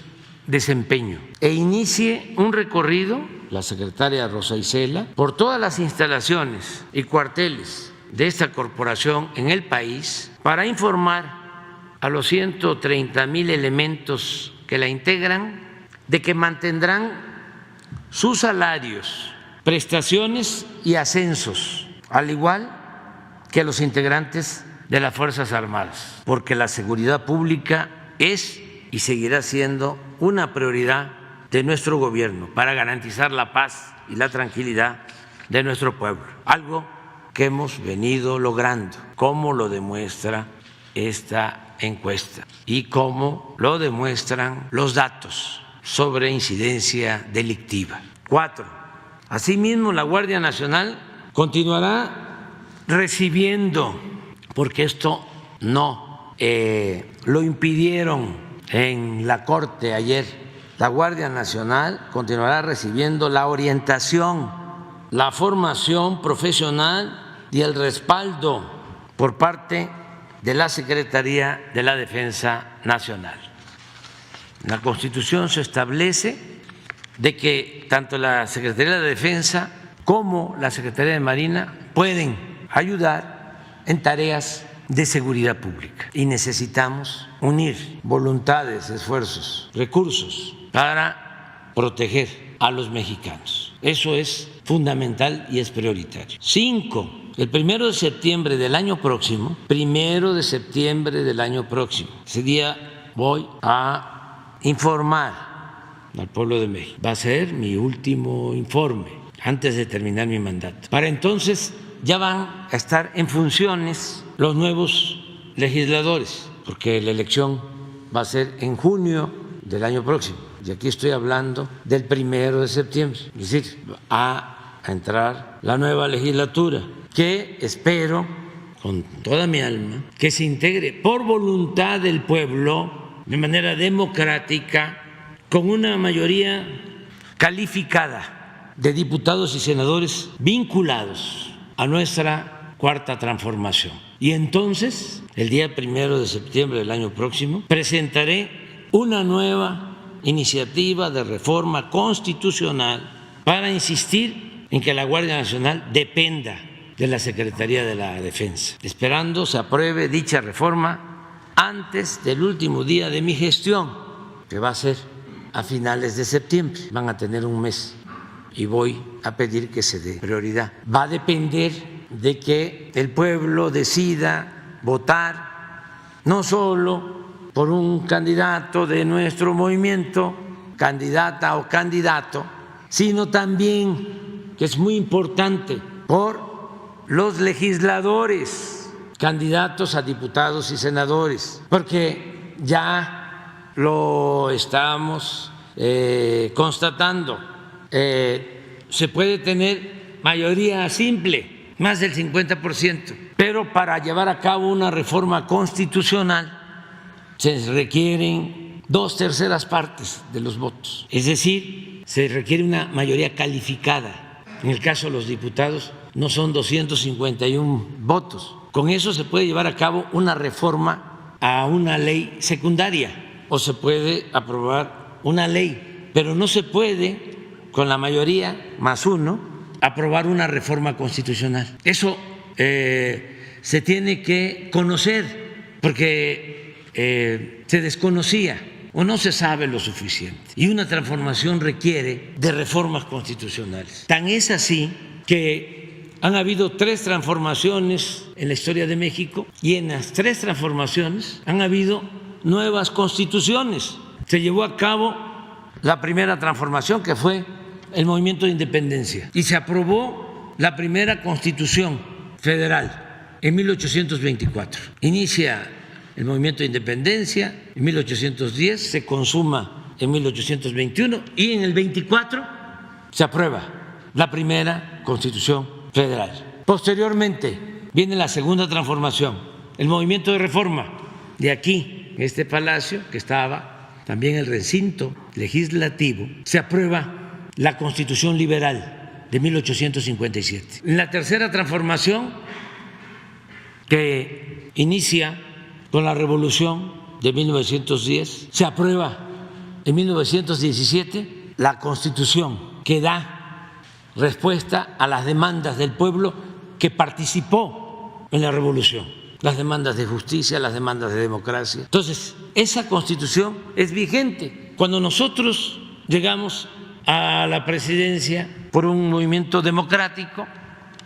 Speaker 1: desempeño e inicie un recorrido, la secretaria Rosa Isela, por todas las instalaciones y cuarteles de esta corporación en el país para informar a los 130,000 elementos que la integran de que mantendrán sus salarios, prestaciones y ascensos, al igual que los integrantes de las Fuerzas Armadas, porque la seguridad pública es y seguirá siendo una prioridad de nuestro gobierno para garantizar la paz y la tranquilidad de nuestro pueblo, algo que hemos venido logrando, como lo demuestra esta encuesta y como lo demuestran los datos sobre incidencia delictiva. 4. Asimismo, la Guardia Nacional continuará recibiendo, porque esto no lo impidieron en la Corte ayer, la Guardia Nacional continuará recibiendo la orientación, la formación profesional y el respaldo por parte de la Secretaría de la Defensa Nacional. En la Constitución se establece de que tanto la Secretaría de la Defensa como la Secretaría de Marina pueden ayudar en tareas de seguridad pública y necesitamos unir voluntades, esfuerzos, recursos para proteger a los mexicanos. Eso es fundamental y es prioritario. 5. El 1 de septiembre del año próximo, ese día voy a informar al pueblo de México. Va a ser mi último informe antes de terminar mi mandato. Para entonces ya van a estar en funciones los nuevos legisladores, porque la elección va a ser en junio del año próximo. Y aquí estoy hablando del 1 de septiembre, es decir, a entrar la nueva legislatura, que espero con toda mi alma que se integre por voluntad del pueblo de manera democrática, con una mayoría calificada de diputados y senadores vinculados a nuestra cuarta transformación. Y entonces, el día 1 de septiembre del año próximo, presentaré una nueva iniciativa de reforma constitucional para insistir en que la Guardia Nacional dependa de la Secretaría de la Defensa, esperando se apruebe dicha reforma antes del último día de mi gestión, que va a ser a finales de septiembre. Van a tener un mes y voy a pedir que se dé prioridad. Va a depender de que el pueblo decida votar no solo por un candidato de nuestro movimiento, candidata o candidato, sino también, que es muy importante, por los legisladores, candidatos a diputados y senadores, porque ya lo estamos constatando. Se puede tener mayoría simple, más del 50%, pero para llevar a cabo una reforma constitucional se requieren 2/3 partes de los votos, es decir, se requiere una mayoría calificada. En el caso de los diputados no son 251 votos. Con eso se puede llevar a cabo una reforma a una ley secundaria o se puede aprobar una ley, pero no se puede con la mayoría más uno aprobar una reforma constitucional. Eso se tiene que conocer porque se desconocía o no se sabe lo suficiente. Y una transformación requiere de reformas constitucionales. Tan es así que han habido 3 transformaciones en la historia de México y en las 3 transformaciones han habido nuevas constituciones. Se llevó a cabo la primera transformación, que fue el movimiento de independencia, y se aprobó la primera Constitución Federal en 1824. Inicia el movimiento de independencia en 1810, se consuma en 1821 y en el 24 se aprueba la primera Constitución Federal. Posteriormente viene la segunda transformación, el movimiento de reforma. De aquí, en este palacio, que estaba también el recinto legislativo, se aprueba la Constitución Liberal de 1857. En la tercera transformación, que inicia con la Revolución de 1910, se aprueba en 1917 la Constitución que da respuesta a las demandas del pueblo que participó en la Revolución, las demandas de justicia, las demandas de democracia. Entonces, esa Constitución es vigente. Cuando nosotros llegamos a la presidencia por un movimiento democrático,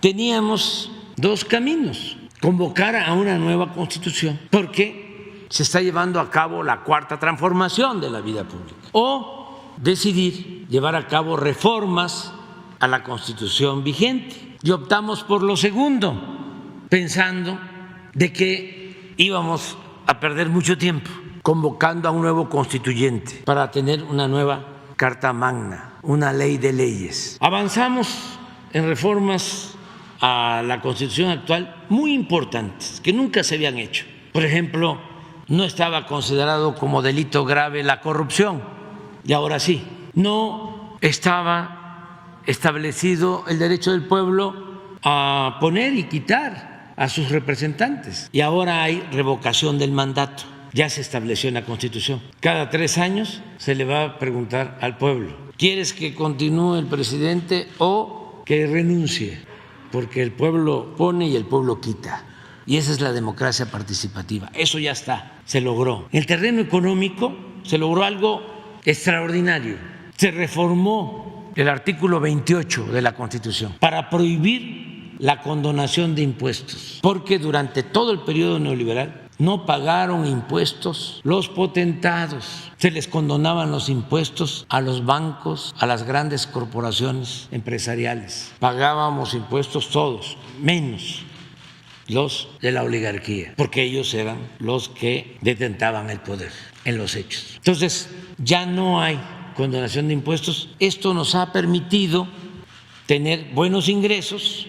Speaker 1: teníamos 2 caminos: convocar a una nueva Constitución, porque se está llevando a cabo la cuarta transformación de la vida pública, o decidir llevar a cabo reformas a la Constitución vigente. Y optamos por lo segundo, pensando de que íbamos a perder mucho tiempo convocando a un nuevo constituyente para tener una nueva Carta Magna, una ley de leyes. Avanzamos en reformas a la Constitución actual muy importantes que nunca se habían hecho. Por ejemplo, no estaba considerado como delito grave la corrupción y ahora sí. No estaba establecido el derecho del pueblo a poner y quitar a sus representantes. Y ahora hay revocación del mandato. Ya se estableció en la Constitución. Cada 3 años se le va a preguntar al pueblo: ¿quieres que continúe el presidente o que renuncie? Porque el pueblo pone y el pueblo quita. Y esa es la democracia participativa. Eso ya está, se logró. En el terreno económico se logró algo extraordinario. Se reformó el artículo 28 de la Constitución para prohibir la condonación de impuestos, porque durante todo el periodo neoliberal no pagaron impuestos los potentados, se les condonaban los impuestos a los bancos, a las grandes corporaciones empresariales. Pagábamos impuestos todos, menos los de la oligarquía, porque ellos eran los que detentaban el poder en los hechos. Entonces, ya no hay condonación de impuestos. Esto nos ha permitido tener buenos ingresos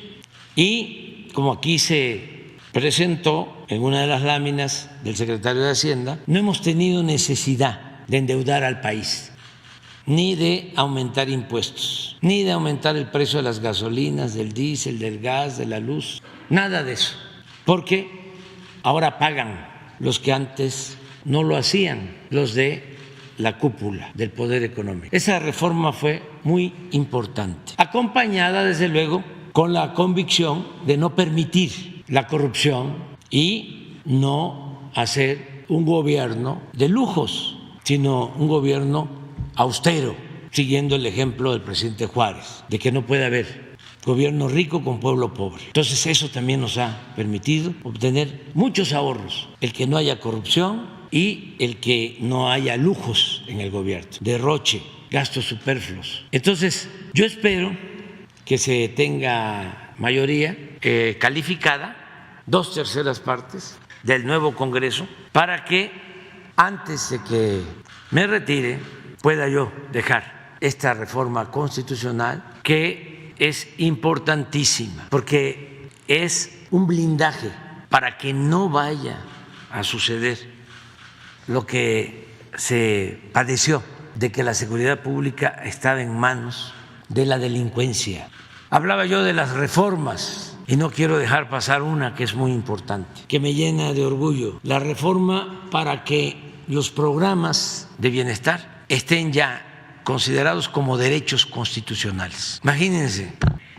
Speaker 1: y, como aquí se presentó en una de las láminas del secretario de Hacienda, no hemos tenido necesidad de endeudar al país, ni de aumentar impuestos, ni de aumentar el precio de las gasolinas, del diésel, del gas, de la luz, nada de eso, porque ahora pagan los que antes no lo hacían, los de la cúpula del poder económico. Esa reforma fue muy importante, acompañada desde luego con la convicción de no permitir la corrupción y no hacer un gobierno de lujos, sino un gobierno austero, siguiendo el ejemplo del presidente Juárez, de que no puede haber gobierno rico con pueblo pobre. Entonces eso también nos ha permitido obtener muchos ahorros, el que no haya corrupción y el que no haya lujos en el gobierno, derroche, gastos superfluos. Entonces yo espero que se tenga mayoría calificada, 2/3 partes del nuevo Congreso, para que antes de que me retire pueda yo dejar esta reforma constitucional, que es importantísima, porque es un blindaje para que no vaya a suceder lo que se padeció, de que la seguridad pública estaba en manos de la delincuencia. Hablaba yo de las reformas y no quiero dejar pasar una que es muy importante, que me llena de orgullo: la reforma para que los programas de bienestar estén ya considerados como derechos constitucionales. Imagínense,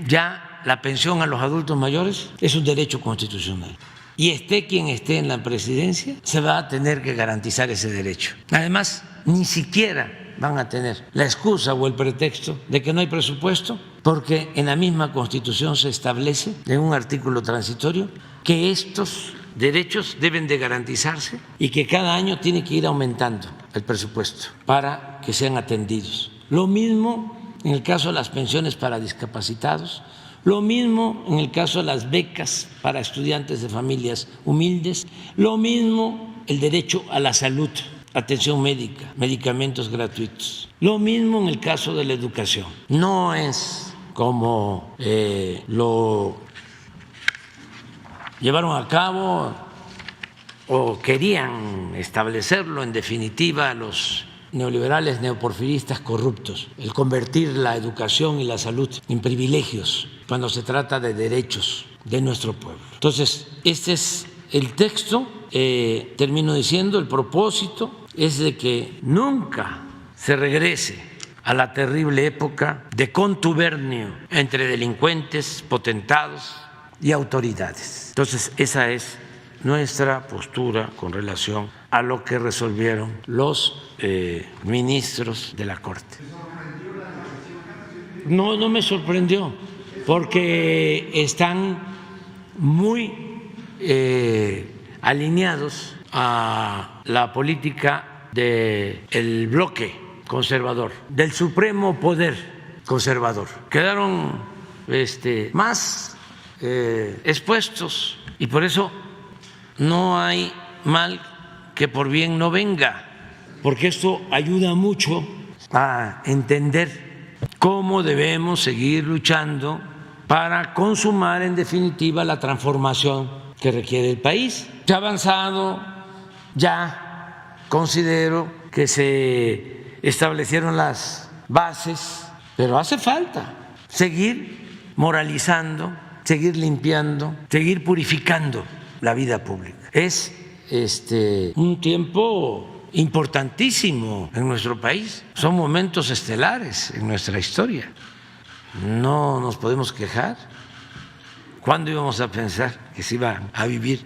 Speaker 1: ya la pensión a los adultos mayores es un derecho constitucional. Y esté quien esté en la presidencia, se va a tener que garantizar ese derecho. Además, ni siquiera van a tener la excusa o el pretexto de que no hay presupuesto, porque en la misma Constitución se establece, en un artículo transitorio, que estos derechos deben de garantizarse y que cada año tiene que ir aumentando el presupuesto para que sean atendidos. Lo mismo en el caso de las pensiones para discapacitados, lo mismo en el caso de las becas para estudiantes de familias humildes, lo mismo el derecho a la salud, atención médica, medicamentos gratuitos, lo mismo en el caso de la educación. No es como lo llevaron a cabo o querían establecerlo en definitiva los neoliberales neoporfiristas corruptos, el convertir la educación y la salud en privilegios cuando se trata de derechos de nuestro pueblo. Entonces, este es el texto. Termino diciendo, el propósito es de que nunca se regrese a la terrible época de contubernio entre delincuentes, potentados y autoridades. Entonces, esa es nuestra postura con relación a lo que resolvieron los ministros de la Corte. No me sorprendió, porque están muy alineados a la política del bloque conservador, del supremo poder conservador. Quedaron más expuestos y por eso no hay mal que por bien no venga, porque esto ayuda mucho a entender cómo debemos seguir luchando para consumar en definitiva la transformación que requiere el país. Se ha avanzado, ya considero que se establecieron las bases, pero hace falta seguir moralizando, seguir limpiando, seguir purificando la vida pública. Es un tiempo importantísimo en nuestro país. Son momentos estelares en nuestra historia. No nos podemos quejar. ¿Cuándo íbamos a pensar que se iban a vivir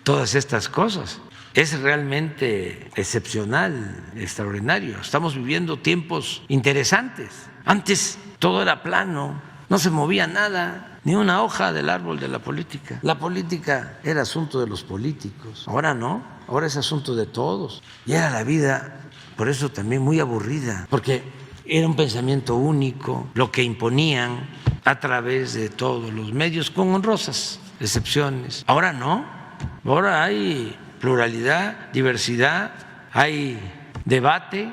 Speaker 1: todas estas cosas? Es realmente excepcional, extraordinario. Estamos viviendo tiempos interesantes. Antes todo era plano, no se movía nada, ni una hoja del árbol de la política. La política era asunto de los políticos. Ahora no, ahora es asunto de todos. Y era la vida, por eso también muy aburrida, porque era un pensamiento único, lo que imponían a través de todos los medios, con honrosas excepciones. Ahora no, ahora hay pluralidad, diversidad, hay debate,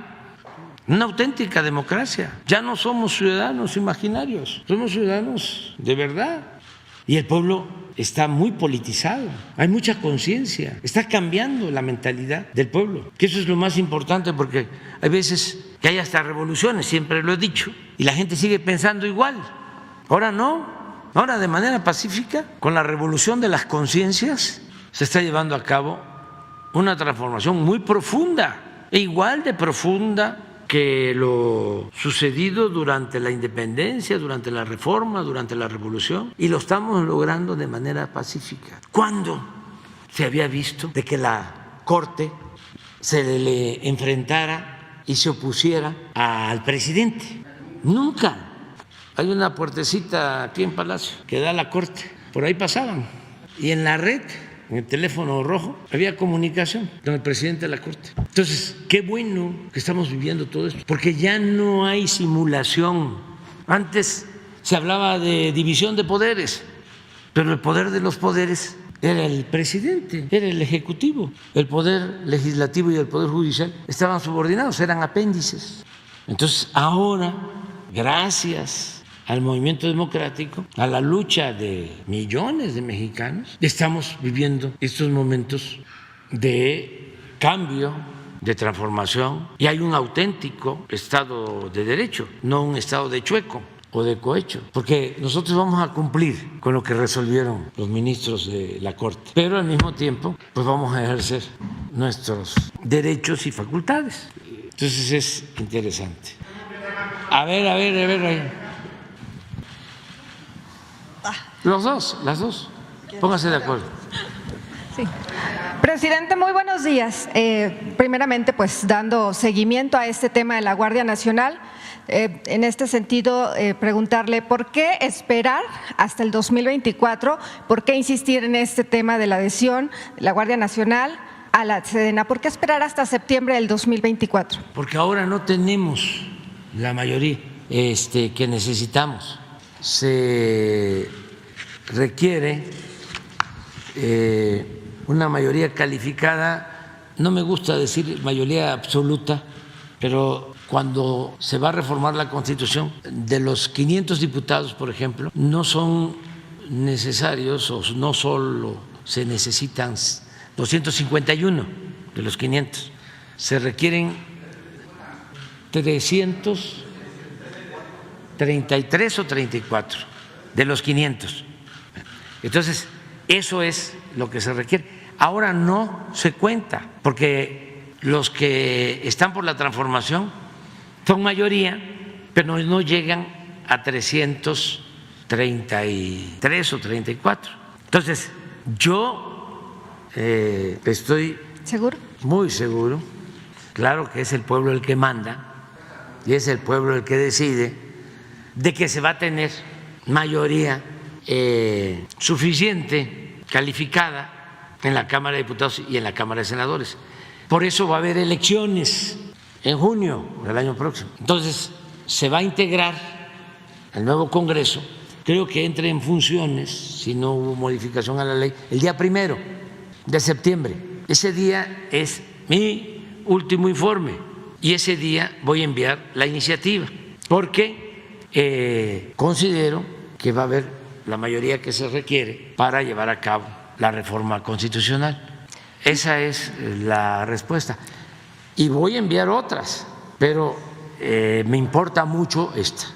Speaker 1: una auténtica democracia. Ya no somos ciudadanos imaginarios, somos ciudadanos de verdad. Y el pueblo está muy politizado, hay mucha conciencia, está cambiando la mentalidad del pueblo, que eso es lo más importante, porque hay veces que hay hasta revoluciones, siempre lo he dicho, y la gente sigue pensando igual. Ahora no, ahora de manera pacífica, con la revolución de las conciencias, se está llevando a cabo una transformación muy profunda, e igual de profunda que lo sucedido durante la independencia, durante la reforma, durante la revolución, y lo estamos logrando de manera pacífica. ¿Cuándo se había visto de que la Corte se le enfrentara y se opusiera al presidente? Nunca. Hay una puertecita aquí en Palacio que da a la Corte, por ahí pasaban, y en la red, en el teléfono rojo, había comunicación con el presidente de la Corte. Entonces, qué bueno que estamos viviendo todo esto, porque ya no hay simulación. Antes se hablaba de división de poderes, pero el poder de los poderes era el presidente, era el ejecutivo. El poder legislativo y el poder judicial estaban subordinados, eran apéndices. Entonces, ahora, gracias al movimiento democrático, a la lucha de millones de mexicanos, estamos viviendo estos momentos de cambio, de transformación, y hay un auténtico Estado de Derecho, no un Estado de chueco o de cohecho, porque nosotros vamos a cumplir con lo que resolvieron los ministros de la Corte, pero al mismo tiempo pues vamos a ejercer nuestros derechos y facultades. Entonces es interesante. A ver. Los dos, las dos. Pónganse de acuerdo.
Speaker 6: Sí. Presidente, muy buenos días. Primeramente, pues dando seguimiento a este tema de la Guardia Nacional, en este sentido, preguntarle por qué esperar hasta el 2024, por qué insistir en este tema de la adhesión de la Guardia Nacional a la Sedena, por qué esperar hasta septiembre del 2024.
Speaker 1: Porque ahora no tenemos la mayoría que necesitamos. Se requiere una mayoría calificada, no me gusta decir mayoría absoluta, pero cuando se va a reformar la Constitución, de los 500 diputados, por ejemplo, no son necesarios o no solo se necesitan 251 de los 500, se requieren 333 o 34 de los 500. Entonces, eso es lo que se requiere. Ahora no se cuenta, porque los que están por la transformación son mayoría, pero no llegan a 333 o 34. Entonces, yo estoy
Speaker 6: ¿seguro?
Speaker 1: Muy seguro, claro que es el pueblo el que manda y es el pueblo el que decide, de que se va a tener mayoría suficiente, calificada en la Cámara de Diputados y en la Cámara de Senadores. Por eso va a haber elecciones en junio del año próximo. Entonces se va a integrar el nuevo Congreso, creo que entre en funciones, si no hubo modificación a la ley, el día 1 de septiembre. Ese día es mi último informe y ese día voy a enviar la iniciativa, porque considero que va a haber la mayoría que se requiere para llevar a cabo la reforma constitucional. Esa es la respuesta. Y voy a enviar otras, pero me importa mucho esta.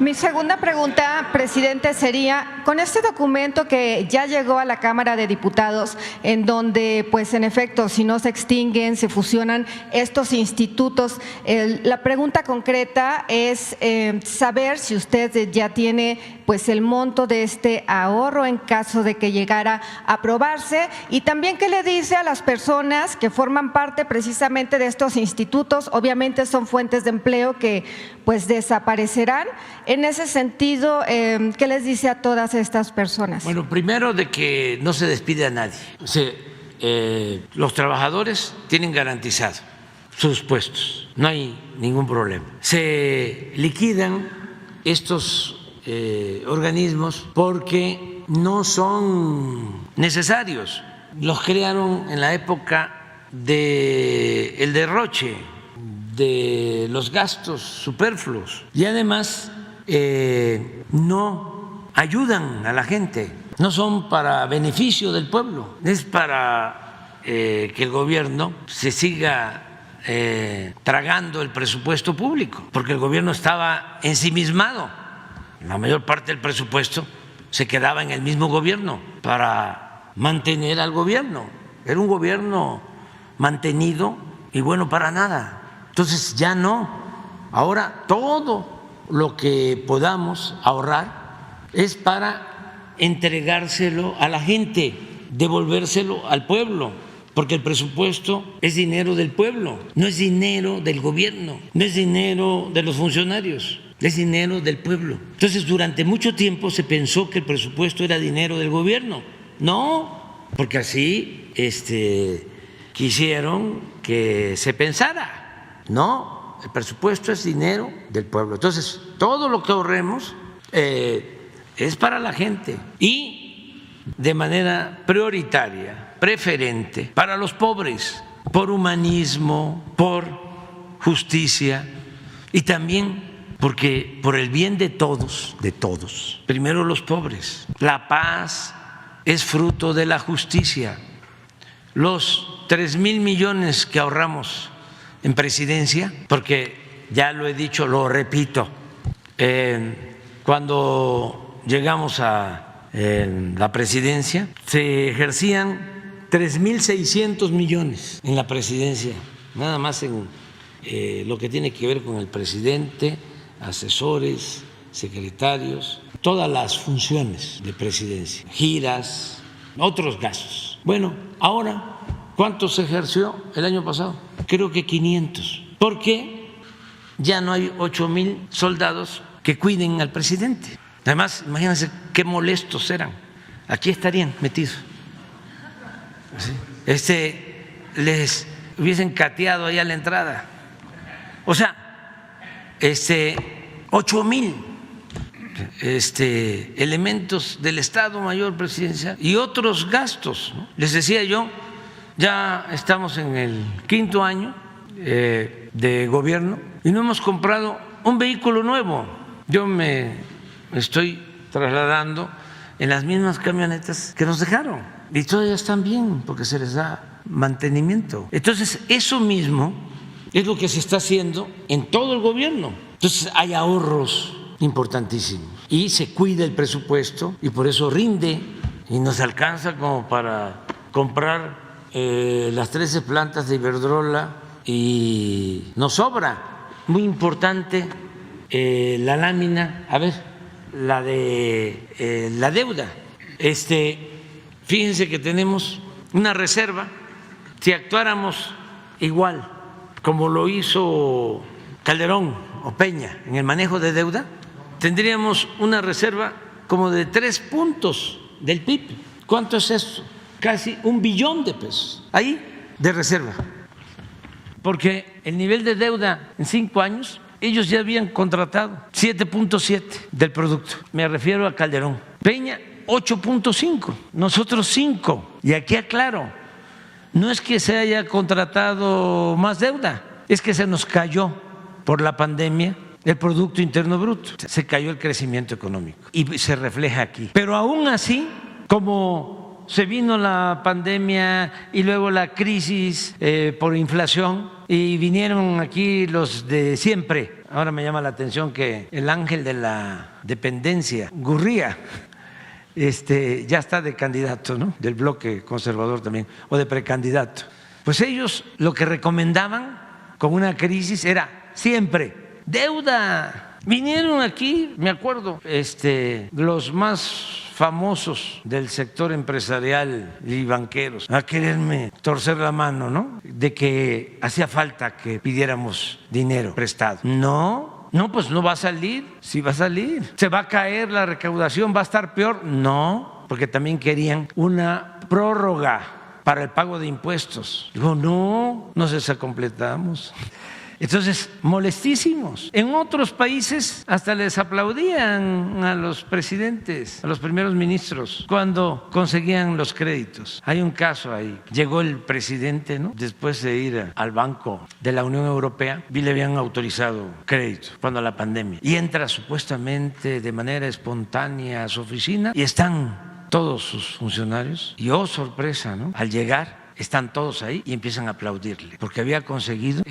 Speaker 6: Mi segunda pregunta, presidente, sería, con este documento que ya llegó a la Cámara de Diputados, en donde, pues en efecto, si no se extinguen, se fusionan estos institutos, la pregunta concreta es saber si usted ya tiene pues el monto de este ahorro en caso de que llegara a aprobarse, y también qué le dice a las personas que forman parte precisamente de estos institutos. Obviamente son fuentes de empleo que pues desaparecerán. En ese sentido, ¿qué les dice a todas estas personas?
Speaker 1: Bueno, primero de que no se despide a nadie. Los trabajadores tienen garantizado sus puestos, no hay ningún problema. Se liquidan estos organismos porque no son necesarios. Los crearon en la época del derroche, de los gastos superfluos, y además no ayudan a la gente, no son para beneficio del pueblo, es para que el gobierno se siga tragando el presupuesto público, porque el gobierno estaba ensimismado. La mayor parte del presupuesto se quedaba en el mismo gobierno para mantener al gobierno. Era un gobierno mantenido y bueno para nada. Entonces ya no. Ahora todo lo que podamos ahorrar es para entregárselo a la gente, devolvérselo al pueblo, porque el presupuesto es dinero del pueblo, no es dinero del gobierno, no es dinero de los funcionarios, es dinero del pueblo. Entonces, durante mucho tiempo se pensó que el presupuesto era dinero del gobierno. No, porque así quisieron que se pensara. No, el presupuesto es dinero del pueblo. Entonces, todo lo que ahorremos es para la gente y de manera prioritaria, preferente, para los pobres, por humanismo, por justicia y también porque por el bien de todos, primero los pobres. La paz es fruto de la justicia. Los 3,000 millones que ahorramos en presidencia, porque ya lo he dicho, lo repito, cuando llegamos a la presidencia se ejercían 3,600 millones en la presidencia, nada más en lo que tiene que ver con el presidente, asesores, secretarios, todas las funciones de presidencia, giras, otros gastos. Bueno, ahora, ¿cuánto se ejerció el año pasado? Creo que 500, porque ya no hay 8,000 soldados que cuiden al presidente. Además, imagínense qué molestos eran. Aquí estarían metidos. Les hubiesen cateado ahí a la entrada. O sea, 8,000 elementos del Estado Mayor Presidencial y otros gastos, ¿no? Les decía yo, ya estamos en el 5º año de gobierno y no hemos comprado un vehículo nuevo. Yo me estoy trasladando en las mismas camionetas que nos dejaron y todavía están bien porque se les da mantenimiento. Entonces, eso mismo es lo que se está haciendo en todo el gobierno. Entonces hay ahorros importantísimos y se cuida el presupuesto y por eso rinde y nos alcanza como para comprar las 13 plantas de Iberdrola y nos sobra. Muy importante la lámina, a ver, la de la deuda. Fíjense que tenemos una reserva. Si actuáramos igual como lo hizo Calderón o Peña en el manejo de deuda, tendríamos una reserva como de 3 puntos del PIB. ¿Cuánto es eso? Casi 1 billón de pesos ahí de reserva, porque el nivel de deuda en 5 años ellos ya habían contratado 7.7 del producto, me refiero a Calderón. Peña 8.5, nosotros 5. Y aquí aclaro, no es que se haya contratado más deuda, es que se nos cayó por la pandemia el Producto Interno Bruto, se cayó el crecimiento económico y se refleja aquí. Pero aún así, como se vino la pandemia y luego la crisis por inflación y vinieron aquí los de siempre. Ahora me llama la atención que el ángel de la dependencia, Gurría, ya está de candidato, ¿no? Del bloque conservador también, o de precandidato. Pues ellos lo que recomendaban con una crisis era siempre deuda. Vinieron aquí, me acuerdo, los más famosos del sector empresarial y banqueros a quererme torcer la mano, ¿no? De que hacía falta que pidiéramos dinero prestado. No, pues no va a salir. Sí va a salir. ¿Se va a caer la recaudación? ¿Va a estar peor? No, porque también querían una prórroga para el pago de impuestos. Digo, no se completamos. Entonces, molestísimos. En otros países hasta les aplaudían a los presidentes, a los primeros ministros, cuando conseguían los créditos. Hay un caso ahí. Llegó el presidente, ¿no? Después de ir al Banco de la Unión Europea, y le habían autorizado crédito cuando la pandemia. Y entra supuestamente de manera espontánea a su oficina y están todos sus funcionarios. Y oh, sorpresa, ¿no? Al llegar, están todos ahí y empiezan a aplaudirle porque había conseguido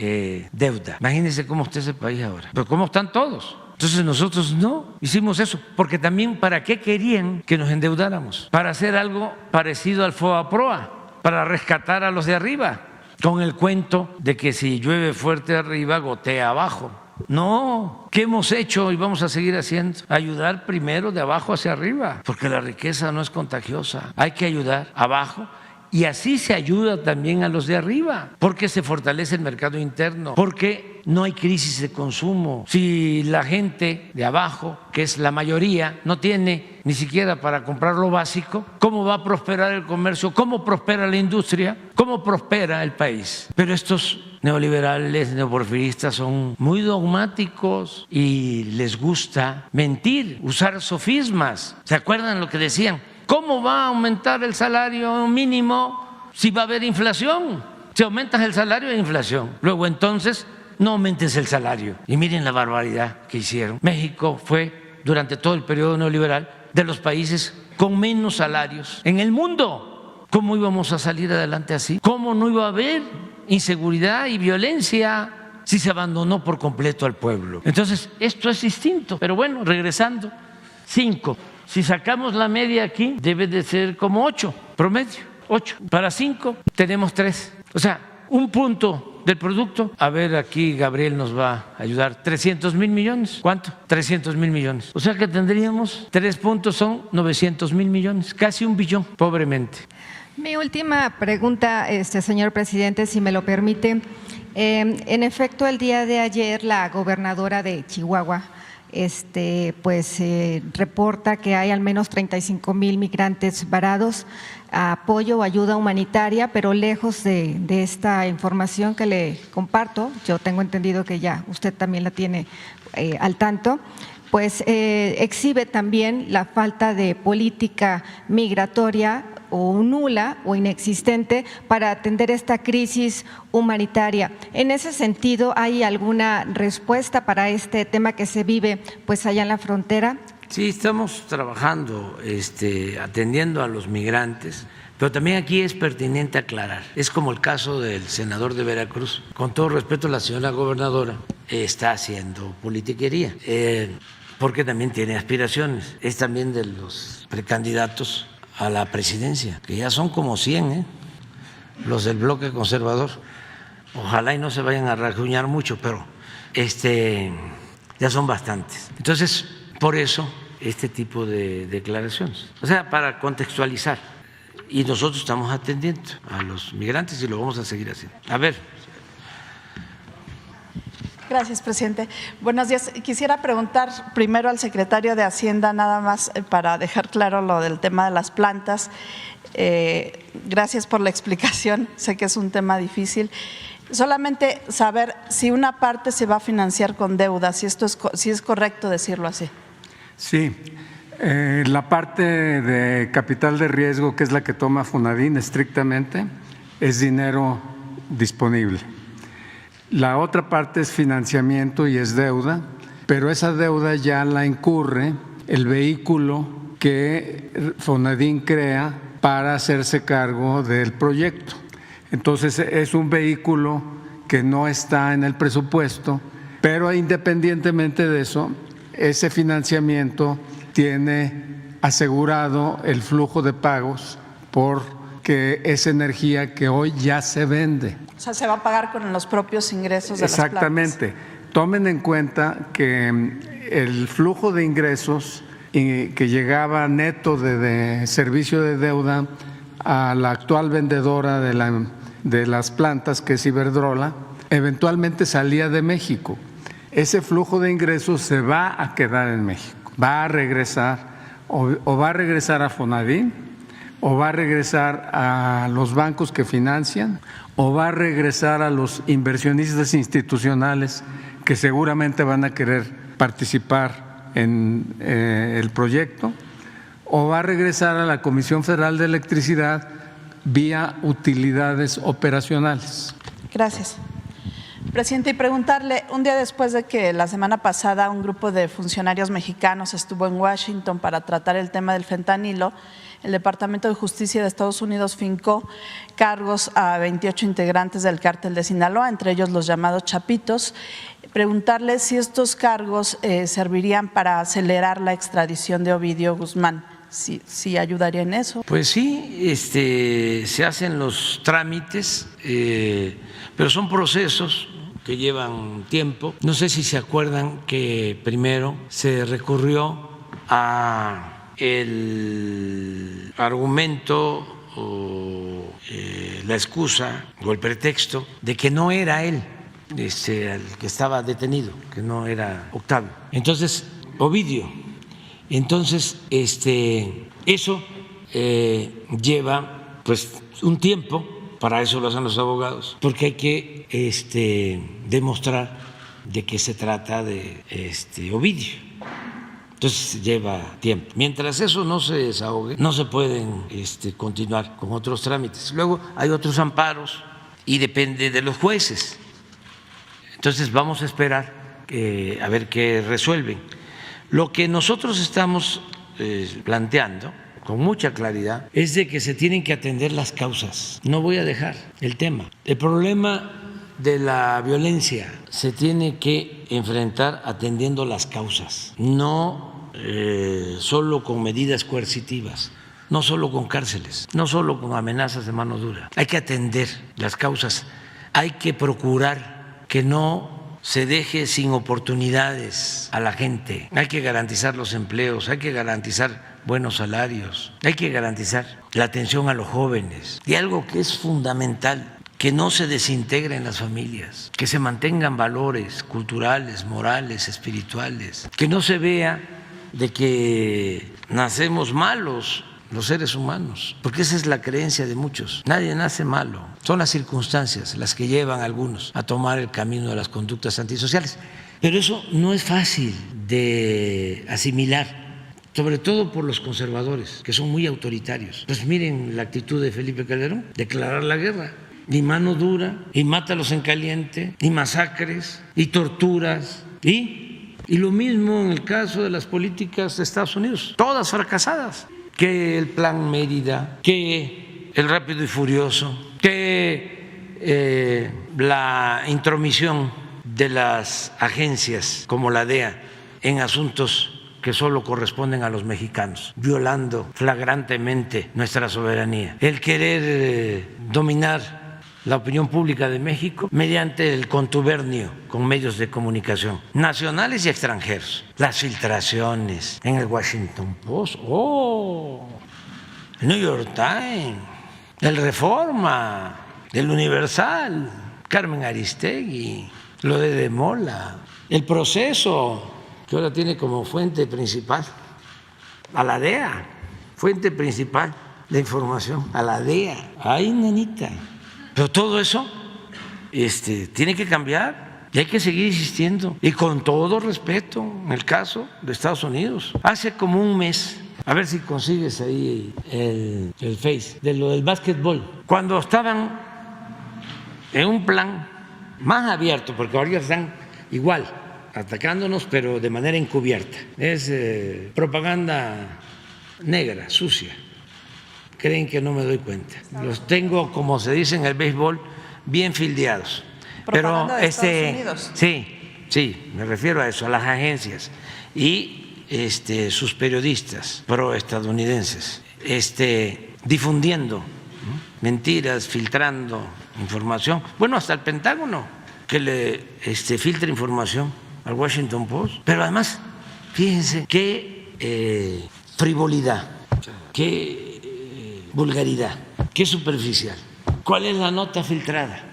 Speaker 1: deuda. Imagínense cómo está ese país ahora, pero cómo están todos. Entonces nosotros no hicimos eso, porque también ¿para qué querían que nos endeudáramos? Para hacer algo parecido al FOBAPROA, para rescatar a los de arriba, con el cuento de que si llueve fuerte arriba, gotea abajo. No, ¿qué hemos hecho y vamos a seguir haciendo? Ayudar primero de abajo hacia arriba, porque la riqueza no es contagiosa. Hay que ayudar abajo. Y así se ayuda también a los de arriba, porque se fortalece el mercado interno, porque no hay crisis de consumo. Si la gente de abajo, que es la mayoría, no tiene ni siquiera para comprar lo básico, ¿cómo va a prosperar el comercio? ¿Cómo prospera la industria? ¿Cómo prospera el país? Pero estos neoliberales, neoporfiristas son muy dogmáticos y les gusta mentir, usar sofismas. ¿Se acuerdan lo que decían? ¿Cómo va a aumentar el salario mínimo si va a haber inflación? Si aumentas el salario hay inflación. Luego entonces no aumentes el salario. Y miren la barbaridad que hicieron. México fue durante todo el periodo neoliberal de los países con menos salarios en el mundo. ¿Cómo íbamos a salir adelante así? ¿Cómo no iba a haber inseguridad y violencia si se abandonó por completo al pueblo? Entonces esto es distinto. Pero bueno, regresando, 5. Si sacamos la media aquí, debe de ser como 8, promedio, 8. Para 5 tenemos 3. O sea, un punto del producto. A ver, aquí Gabriel nos va a ayudar. 300,000 millones. ¿Cuánto? 300,000 millones. O sea que tendríamos 3 puntos, son 900,000 millones. Casi 1 billón, pobremente.
Speaker 6: Mi última pregunta, señor presidente, si me lo permite. En efecto, el día de ayer la gobernadora de Chihuahua reporta que hay al menos 35,000 migrantes varados a apoyo o ayuda humanitaria, pero lejos de esta información que le comparto, yo tengo entendido que ya usted también la tiene al tanto, pues exhibe también la falta de política migratoria o nula o inexistente para atender esta crisis humanitaria. En ese sentido, ¿hay alguna respuesta para este tema que se vive pues allá en la frontera?
Speaker 1: Sí, estamos trabajando, atendiendo a los migrantes, pero también aquí es pertinente aclarar. Es como el caso del senador de Veracruz. Con todo respeto, la señora gobernadora está haciendo politiquería, porque también tiene aspiraciones. Es también de los precandidatos a la presidencia, que ya son como 100, los del bloque conservador. Ojalá y no se vayan a rasguñar mucho, pero ya son bastantes. Entonces, por eso este tipo de declaraciones. O sea, para contextualizar. Y nosotros estamos atendiendo a los migrantes y lo vamos a seguir haciendo. A ver.
Speaker 7: Gracias, presidente. Buenos días. Quisiera preguntar primero al secretario de Hacienda, nada más para dejar claro lo del tema de las plantas. Gracias por la explicación. Sé que es un tema difícil. Solamente saber si una parte se va a financiar con deuda, si es correcto decirlo así.
Speaker 2: Sí. La parte de capital de riesgo, que es la que toma Funadín estrictamente, es dinero disponible. La otra parte es financiamiento y es deuda, pero esa deuda ya la incurre el vehículo que Funadín crea para hacerse cargo del proyecto. Entonces es un vehículo que no está en el presupuesto, pero independientemente de eso, ese financiamiento tiene asegurado el flujo de pagos porque es energía que hoy ya se vende.
Speaker 7: O sea, se va a pagar con los propios ingresos de las plantas.
Speaker 2: Exactamente. Tomen en cuenta que el flujo de ingresos que llegaba neto de servicio de deuda a la actual vendedora de las plantas, que es Iberdrola, eventualmente salía de México. Ese flujo de ingresos se va a quedar en México, va a regresar o va a regresar a Fonadín, o va a regresar a los bancos que financian, o va a regresar a los inversionistas institucionales que seguramente van a querer participar en el proyecto, o va a regresar a la Comisión Federal de Electricidad vía utilidades operacionales.
Speaker 7: Gracias. Presidente, y preguntarle, un día después de que la semana pasada un grupo de funcionarios mexicanos estuvo en Washington para tratar el tema del fentanilo, el Departamento de Justicia de Estados Unidos fincó cargos a 28 integrantes del cártel de Sinaloa, entre ellos los llamados Chapitos. Preguntarle si estos cargos servirían para acelerar la extradición de Ovidio Guzmán. ¿Sí ayudaría en eso?
Speaker 1: Pues sí, se hacen los trámites, pero son procesos que llevan tiempo. No sé si se acuerdan que primero se recurrió a el argumento o la excusa o el pretexto de que no era él el que estaba detenido, que no era Octavio. Entonces, Ovidio. Entonces, eso lleva pues un tiempo, para eso lo hacen los abogados, porque hay que demostrar de qué se trata de Ovidio. Entonces lleva tiempo. Mientras eso no se desahogue, no se pueden continuar con otros trámites. Luego hay otros amparos y depende de los jueces. Entonces vamos a esperar a ver qué resuelven. Lo que nosotros estamos planteando con mucha claridad es de que se tienen que atender las causas. No voy a dejar el tema. El problema de la violencia se tiene que enfrentar atendiendo las causas, no solo con medidas coercitivas, no solo con cárceles, no solo con amenazas de mano dura. Hay que atender las causas, hay que procurar que no se deje sin oportunidades a la gente, hay que garantizar los empleos, hay que garantizar buenos salarios, hay que garantizar la atención a los jóvenes y algo que es fundamental, que no se desintegren las familias, que se mantengan valores culturales, morales, espirituales, que no se vea de que nacemos malos los seres humanos, porque esa es la creencia de muchos. Nadie nace malo, son las circunstancias las que llevan a algunos a tomar el camino de las conductas antisociales. Pero eso no es fácil de asimilar, sobre todo por los conservadores, que son muy autoritarios. Pues miren la actitud de Felipe Calderón, declarar la guerra, y mano dura, y mátalos en caliente, y masacres, y torturas, y lo mismo en el caso de las políticas de Estados Unidos, todas fracasadas. Que el Plan Mérida, que el Rápido y Furioso, que la intromisión de las agencias como la DEA en asuntos que solo corresponden a los mexicanos, violando flagrantemente nuestra soberanía, el querer dominar la opinión pública de México mediante el contubernio con medios de comunicación nacionales y extranjeros, las filtraciones en el Washington Post, el New York Times, el Reforma, el Universal, Carmen Aristegui, lo de Mola, el Proceso, que ahora tiene como fuente principal a la DEA, fuente principal de información a la DEA. ¡Ay, nanita! Pero todo eso tiene que cambiar y hay que seguir insistiendo. Y con todo respeto, en el caso de Estados Unidos, hace como un mes, a ver si consigues ahí el Face, de lo del básquetbol, cuando estaban en un plan más abierto, porque ahora están igual, atacándonos, pero de manera encubierta. Es propaganda negra, sucia, creen que no me doy cuenta. Los tengo, como se dice en el béisbol, bien fildeados.
Speaker 7: Propaganda de Estados Unidos.
Speaker 1: Sí, me refiero a eso, a las agencias y sus periodistas proestadounidenses, difundiendo mentiras, filtrando información. Bueno, hasta el Pentágono que le filtra información al Washington Post. Pero además, fíjense qué frivolidad, qué vulgaridad, qué superficial. ¿Cuál es la nota filtrada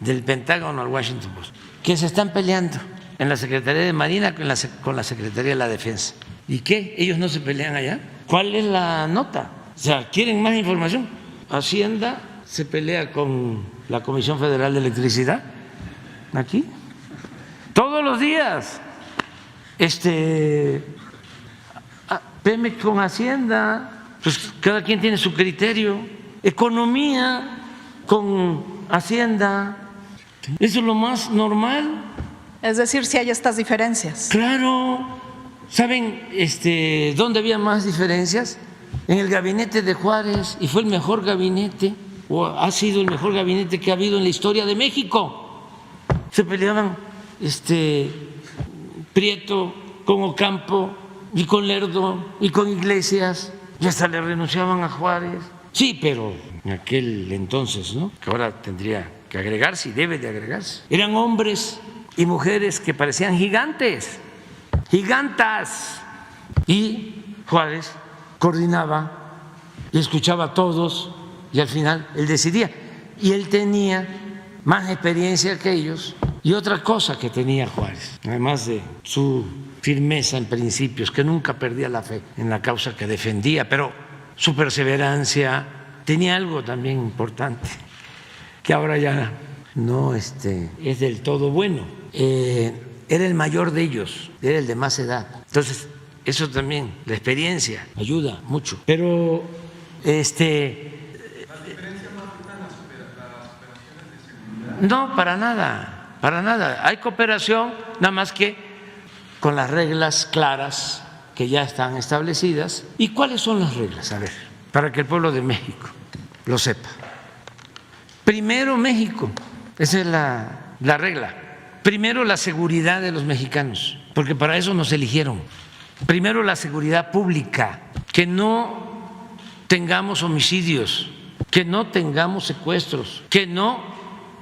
Speaker 1: del Pentágono al Washington Post? Que se están peleando en la Secretaría de Marina con la Secretaría de la Defensa. ¿Y qué? ¿Ellos no se pelean allá? ¿Cuál es la nota? O sea, ¿quieren más información? Hacienda se pelea con la Comisión Federal de Electricidad, aquí, todos los días. Pemex con Hacienda, pues cada quien tiene su criterio. Economía con Hacienda, eso es lo más normal.
Speaker 7: Es decir, si hay estas diferencias.
Speaker 1: Claro. ¿Saben dónde había más diferencias? En el gabinete de Juárez, y fue el mejor gabinete, o ha sido el mejor gabinete que ha habido en la historia de México. Se peleaban Prieto con Ocampo y con Lerdo y con Iglesias, y hasta le renunciaban a Juárez. Sí, pero en aquel entonces, ¿no?, que ahora tendría que agregarse y debe de agregarse, eran hombres y mujeres que parecían gigantes, gigantas, y Juárez coordinaba y escuchaba a todos y al final él decidía. Y él tenía más experiencia que ellos. Y otra cosa que tenía Juárez, además de su firmeza en principios, que nunca perdía la fe en la causa que defendía, pero su perseverancia, tenía algo también importante, que ahora ya no es del todo bueno. Era el mayor de ellos, era el de más edad. Entonces, eso también, la experiencia ayuda mucho. Pero no, para nada, para nada. Hay cooperación, nada más que con las reglas claras que ya están establecidas. ¿Y cuáles son las reglas? A ver, para que el pueblo de México lo sepa. Primero México, esa es la regla. Primero la seguridad de los mexicanos, porque para eso nos eligieron. Primero la seguridad pública, que no tengamos homicidios, que no tengamos secuestros, que no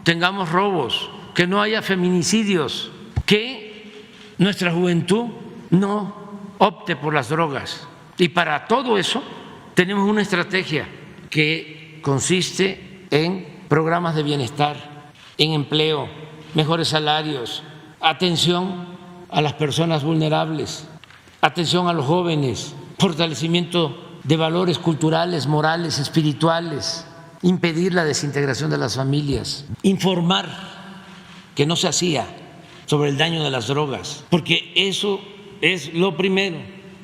Speaker 1: tengamos robos, que no haya feminicidios, que nuestra juventud no opte por las drogas. Y para todo eso tenemos una estrategia que consiste en programas de bienestar, en empleo, mejores salarios, atención a las personas vulnerables, atención a los jóvenes, fortalecimiento de valores culturales, morales, espirituales, impedir la desintegración de las familias, informar, que no se hacía, sobre el daño de las drogas, porque eso es lo primero.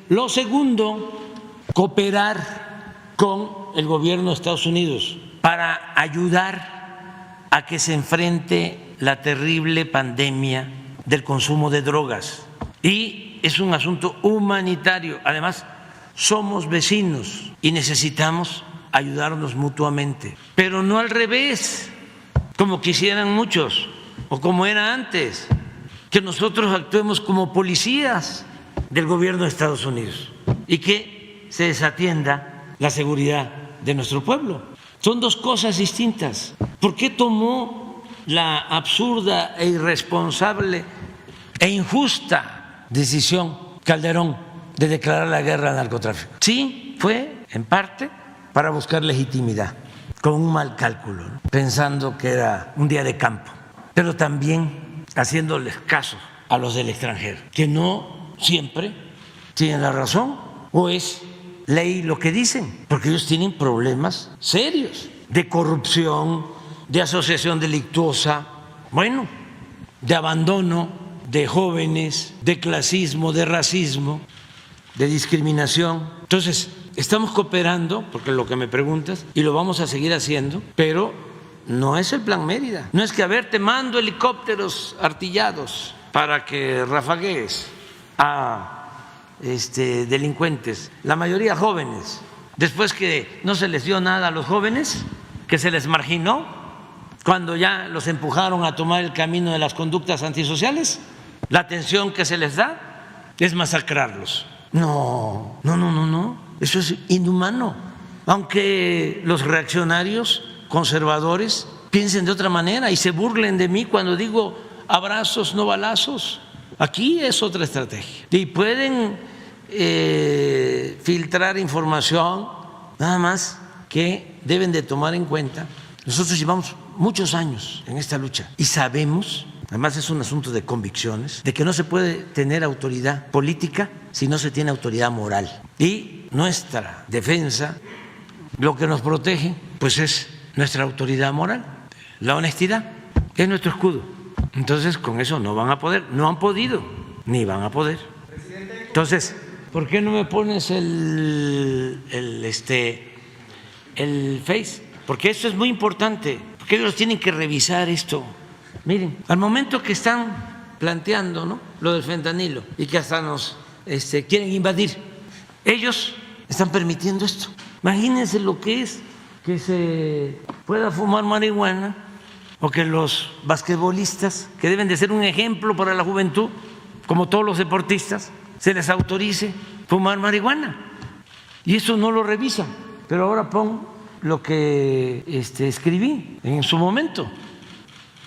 Speaker 1: Lo segundo, cooperar con el gobierno de Estados Unidos para ayudar a que se enfrente la terrible pandemia del consumo de drogas. Y es un asunto humanitario. Además, somos vecinos y necesitamos ayudarnos mutuamente, pero no al revés, como quisieran muchos o como era antes, que nosotros actuemos como policías del gobierno de Estados Unidos y que se desatienda la seguridad de nuestro pueblo. Son dos cosas distintas. ¿Por qué tomó la absurda e irresponsable e injusta decisión Calderón de declarar la guerra al narcotráfico? Sí, fue en parte para buscar legitimidad, con un mal cálculo, ¿no?, pensando que era un día de campo, pero también haciéndoles caso a los del extranjero, que no siempre tienen la razón o es ley lo que dicen, porque ellos tienen problemas serios de corrupción, de asociación delictuosa, bueno, de abandono de jóvenes, de clasismo, de racismo, de discriminación. Entonces, estamos cooperando, porque es lo que me preguntas, y lo vamos a seguir haciendo, pero no es el Plan Mérida. No es que, a ver, te mando helicópteros artillados para que rafaguees a delincuentes, la mayoría jóvenes, después que no se les dio nada a los jóvenes, que se les marginó cuando ya los empujaron a tomar el camino de las conductas antisociales, la atención que se les da es masacrarlos. No, eso es inhumano. Aunque los reaccionarios conservadores piensen de otra manera y se burlen de mí cuando digo abrazos, no balazos, aquí es otra estrategia. Y pueden filtrar información, nada más que deben de tomar en cuenta. Nosotros llevamos muchos años en esta lucha y sabemos, además es un asunto de convicciones, de que no se puede tener autoridad política si no se tiene autoridad moral. Y nuestra defensa, lo que nos protege, pues es nuestra autoridad moral, la honestidad, es nuestro escudo. Entonces con eso no van a poder, no han podido, ni van a poder. Entonces, ¿por qué no me pones el Face? Porque esto es muy importante, porque ellos tienen que revisar esto. Miren, al momento que están planteando, ¿no?, lo del fentanilo y que hasta nos quieren invadir, ellos están permitiendo esto. Imagínense lo que es que se pueda fumar marihuana o que los basquetbolistas, que deben de ser un ejemplo para la juventud, como todos los deportistas, se les autorice fumar marihuana. Y eso no lo revisan. Pero ahora pon lo que escribí en su momento.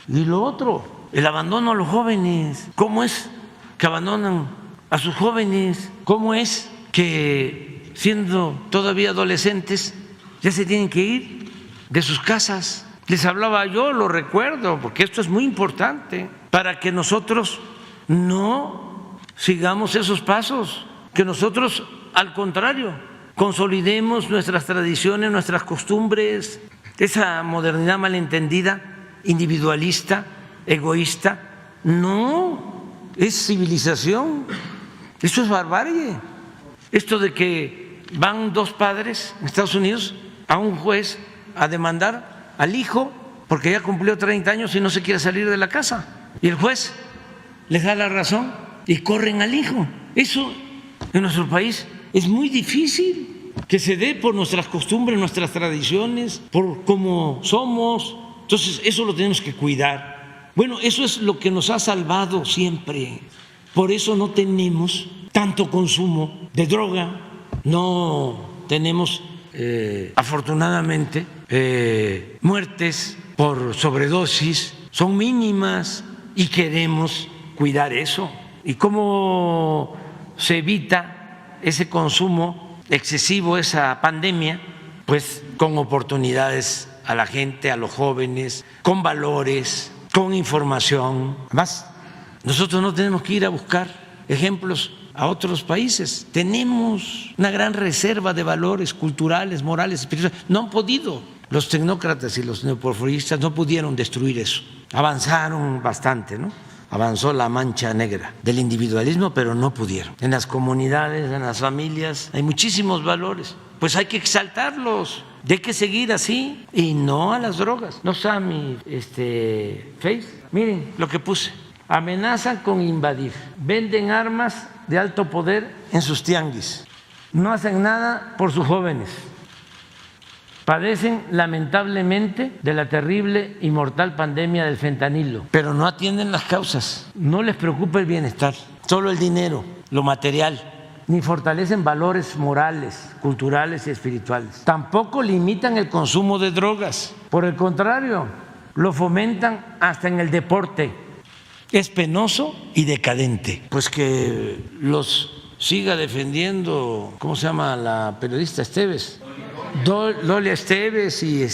Speaker 1: Y lo otro, el abandono a los jóvenes. ¿Cómo es que abandonan a sus jóvenes? ¿Cómo es que siendo todavía adolescentes ya se tienen que ir de sus casas? Les hablaba yo, lo recuerdo, porque esto es muy importante para que nosotros no sigamos esos pasos, que nosotros, al contrario, consolidemos nuestras tradiciones, nuestras costumbres. Esa modernidad malentendida, individualista, egoísta, no es civilización, eso es barbarie. Esto de que van dos padres en Estados Unidos a un juez a demandar al hijo porque ya cumplió 30 años y no se quiere salir de la casa, y el juez les da la razón y corren al hijo. Eso en nuestro país es muy difícil que se dé por nuestras costumbres, nuestras tradiciones, por cómo somos. Entonces eso lo tenemos que cuidar. Bueno, eso es lo que nos ha salvado siempre. Por eso no tenemos tanto consumo de droga, no tenemos afortunadamente muertes por sobredosis, son mínimas y queremos cuidar eso. ¿Y cómo se evita ese consumo excesivo, esa pandemia? Pues con oportunidades a la gente, a los jóvenes, con valores, con información. Además, nosotros no tenemos que ir a buscar ejemplos a otros países. Tenemos una gran reserva de valores culturales, morales, espirituales. No han podido. Los tecnócratas y los neoporfiristas no pudieron destruir eso. Avanzaron bastante, ¿no? Avanzó la mancha negra del individualismo, pero no pudieron. En las comunidades, en las familias, hay muchísimos valores. Pues hay que exaltarlos. Y hay que seguir así y no a las drogas. No está mi Face. Miren lo que puse. Amenazan con invadir. Venden armas de alto poder en sus tianguis. No hacen nada por sus jóvenes. Padecen lamentablemente de la terrible y mortal pandemia del fentanilo, pero no atienden las causas. No les preocupa el bienestar, solo el dinero, lo material. Ni fortalecen valores morales, culturales y espirituales. Tampoco limitan el consumo de drogas. Por el contrario, lo fomentan hasta en el deporte. Es penoso y decadente. Pues que los siga defendiendo, ¿cómo se llama la periodista Esteves? Dolia Esteves y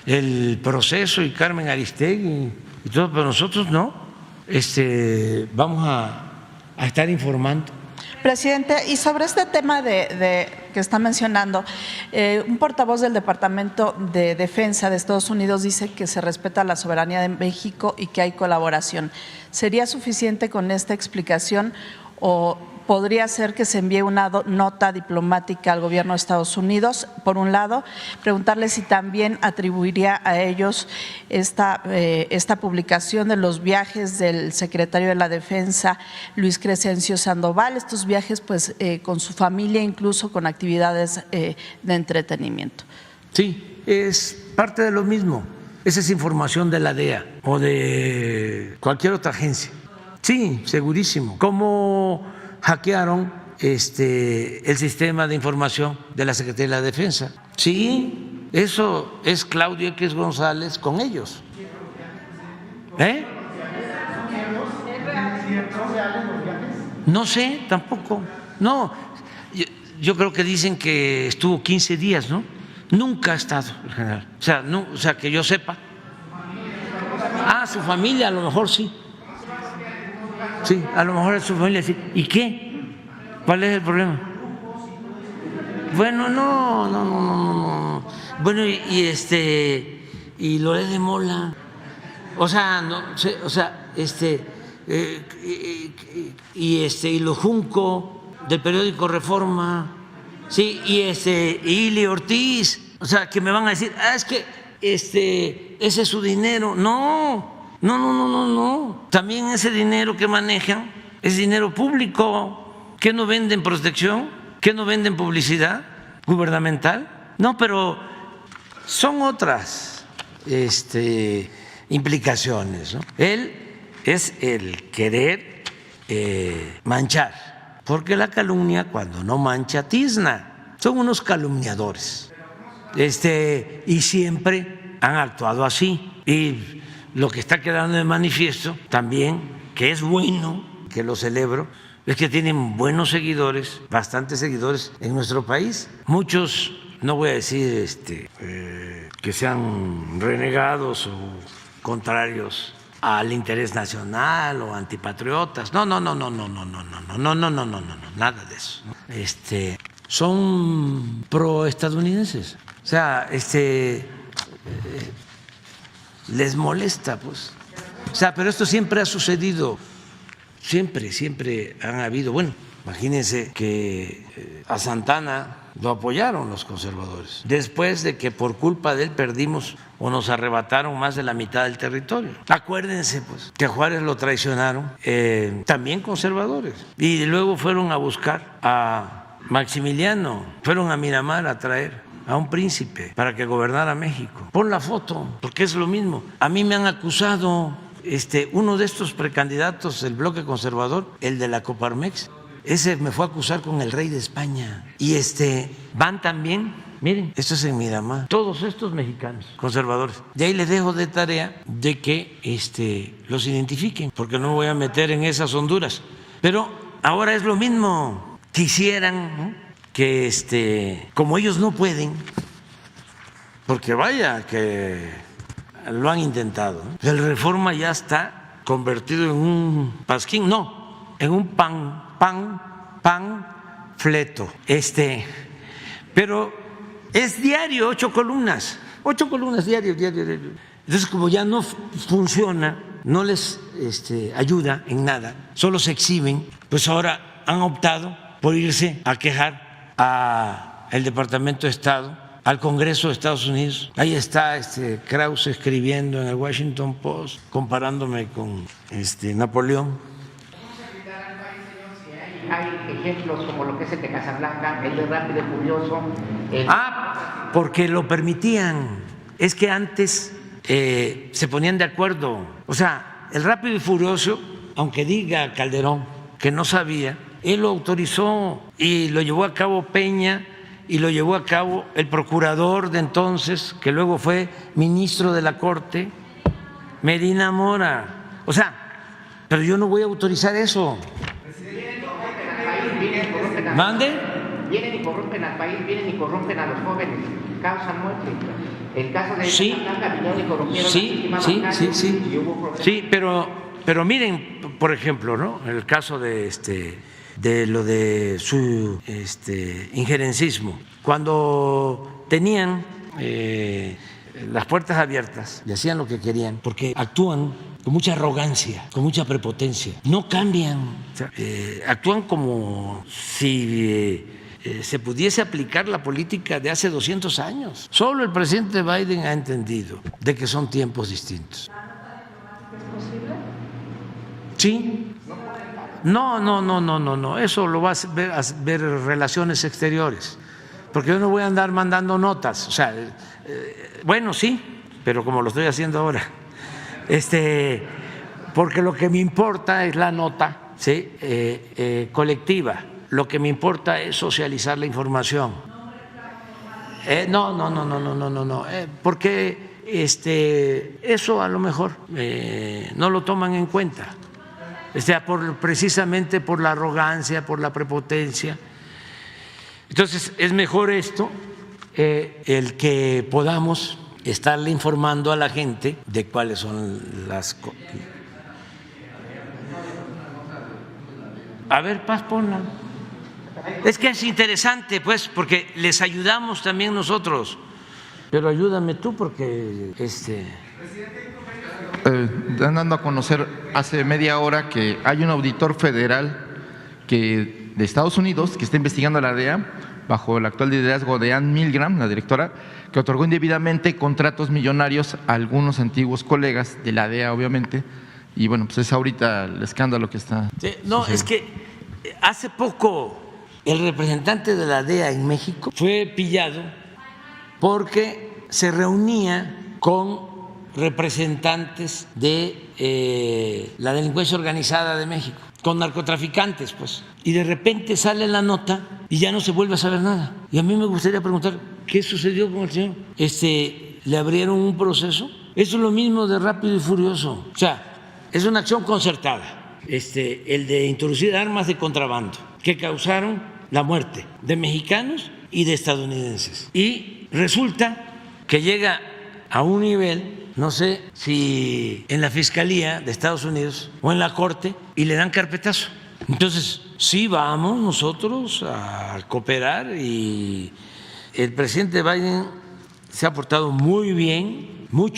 Speaker 1: el Proceso y Carmen Aristegui y todo, pero nosotros no. Vamos a estar informando.
Speaker 7: Presidente, y sobre este tema que está mencionando, un portavoz del Departamento de Defensa de Estados Unidos dice que se respeta la soberanía de México y que hay colaboración. ¿Sería suficiente con esta explicación o podría ser que se envíe una nota diplomática al gobierno de Estados Unidos, por un lado, preguntarle si también atribuiría a ellos esta publicación de los viajes del secretario de la Defensa, Luis Crescencio Sandoval, estos viajes pues con su familia, incluso con actividades de entretenimiento.
Speaker 1: Sí, es parte de lo mismo. Esa es información de la DEA o de cualquier otra agencia. Sí, segurísimo. ¿Cómo hackearon el sistema de información de la Secretaría de la Defensa? Sí, eso es Claudio X González con ellos. No sé, tampoco. No, yo creo que dicen que estuvo 15 días, ¿no? Nunca ha estado el general. O sea, que yo sepa. Ah, su familia, a lo mejor sí. Sí, a lo mejor es su familia sí. ¿Y qué? ¿Cuál es el problema? Bueno, no. Bueno, y Loret de Mola. O sea, no sé, o sea, y lo Junco del periódico Reforma. Sí, y Ili Ortiz, o sea, que me van a decir, es que ese es su dinero. No. También ese dinero que manejan es dinero público. ¿Qué no venden protección? ¿Qué no venden publicidad gubernamental? No, pero son otras implicaciones, ¿no? Él es el querer manchar. Porque la calumnia, cuando no mancha, tizna. Son unos calumniadores. Y siempre han actuado así. Y lo que está quedando de manifiesto también, que es bueno, que lo celebro, es que tienen buenos seguidores, bastantes seguidores en nuestro país. Muchos, no voy a decir que sean renegados o contrarios al interés nacional o antipatriotas. No, nada de eso. Son proestadounidenses. O sea, les molesta, pues. O sea, pero esto siempre ha sucedido. Siempre han habido. Bueno, imagínense que a Santana lo apoyaron los conservadores, después de que por culpa de él perdimos o nos arrebataron más de la mitad del territorio. Acuérdense, pues, que a Juárez lo traicionaron también conservadores, y luego fueron a buscar a Maximiliano, fueron a Miramar a traer a un príncipe para que gobernara México. Pon la foto, porque es lo mismo. A mí me han acusado, uno de estos precandidatos del bloque conservador, el de la Coparmex, ese me fue a acusar con el rey de España. Y van también, miren, esto es en Miramar, todos estos mexicanos conservadores. De ahí les dejo de tarea de que los identifiquen, porque no me voy a meter en esas honduras. Pero ahora es lo mismo. Quisieran, ¿no?, que como ellos no pueden, porque vaya que lo han intentado, ¿no? El Reforma ya está convertido en un pasquín, no, en un panfleto. Pero es diario, 8 columnas diario. Entonces, como ya no funciona, no les ayuda en nada, solo se exhiben, pues ahora han optado por irse a quejar al Departamento de Estado, al Congreso de Estados Unidos. Ahí está Krause escribiendo en el Washington Post, comparándome con Napoleón.
Speaker 8: Hay ejemplos como lo que es el de Casablanca, el de Rápido y Furioso.
Speaker 1: Porque lo permitían. Es que antes se ponían de acuerdo. O sea, el Rápido y Furioso, aunque diga Calderón que no sabía, él lo autorizó y lo llevó a cabo Peña y lo llevó a cabo el procurador de entonces, que luego fue ministro de la Corte, Medina Mora. O sea, pero yo no voy a autorizar eso. ¿Mande?
Speaker 8: Vienen y corrompen al país, vienen y corrompen a los jóvenes, causan muerte. El caso de Blanca vinieron y corrompieron
Speaker 1: Sí, pero miren, por ejemplo, ¿no?, el caso de lo de su injerencismo. Cuando tenían las puertas abiertas y hacían lo que querían, porque actúan con mucha arrogancia, con mucha prepotencia. No cambian, o sea, actúan como si se pudiese aplicar la política de hace 200 años. Solo el presidente Biden ha entendido de que son tiempos distintos.
Speaker 7: ¿Es posible?
Speaker 1: Sí. No. Eso lo va a ver Relaciones Exteriores. Porque yo no voy a andar mandando notas. O sea, bueno, sí, pero como lo estoy haciendo ahora. Porque lo que me importa es la nota, ¿sí? Colectiva. Lo que me importa es socializar la información. No. Porque eso a lo mejor no lo toman en cuenta. Precisamente por la arrogancia, por la prepotencia. Entonces, es mejor esto, el que podamos estarle informando a la gente de cuáles son las cosas. A ver, Paz, ponla. Es que es interesante, pues, porque les ayudamos también nosotros. Pero ayúdame tú, porque
Speaker 5: dando a conocer hace media hora que hay un auditor federal de Estados Unidos que está investigando a la DEA bajo el actual liderazgo de Ann Milgram, la directora, que otorgó indebidamente contratos millonarios a algunos antiguos colegas de la DEA, obviamente. Y bueno, pues es ahorita el escándalo que está.
Speaker 1: Sí, no, es que hace poco el representante de la DEA en México fue pillado porque se reunía con representantes de la delincuencia organizada de México, con narcotraficantes, pues. Y de repente sale la nota y ya no se vuelve a saber nada. Y a mí me gustaría preguntar, ¿qué sucedió con el señor? ¿Le abrieron un proceso? Eso es lo mismo de Rápido y Furioso. O sea, es una acción concertada, el de introducir armas de contrabando que causaron la muerte de mexicanos y de estadounidenses. Y resulta que llega a un nivel, no sé si en la Fiscalía de Estados Unidos o en la Corte, y le dan carpetazo. Entonces, sí vamos nosotros a cooperar, y el presidente Biden se ha portado muy bien, muy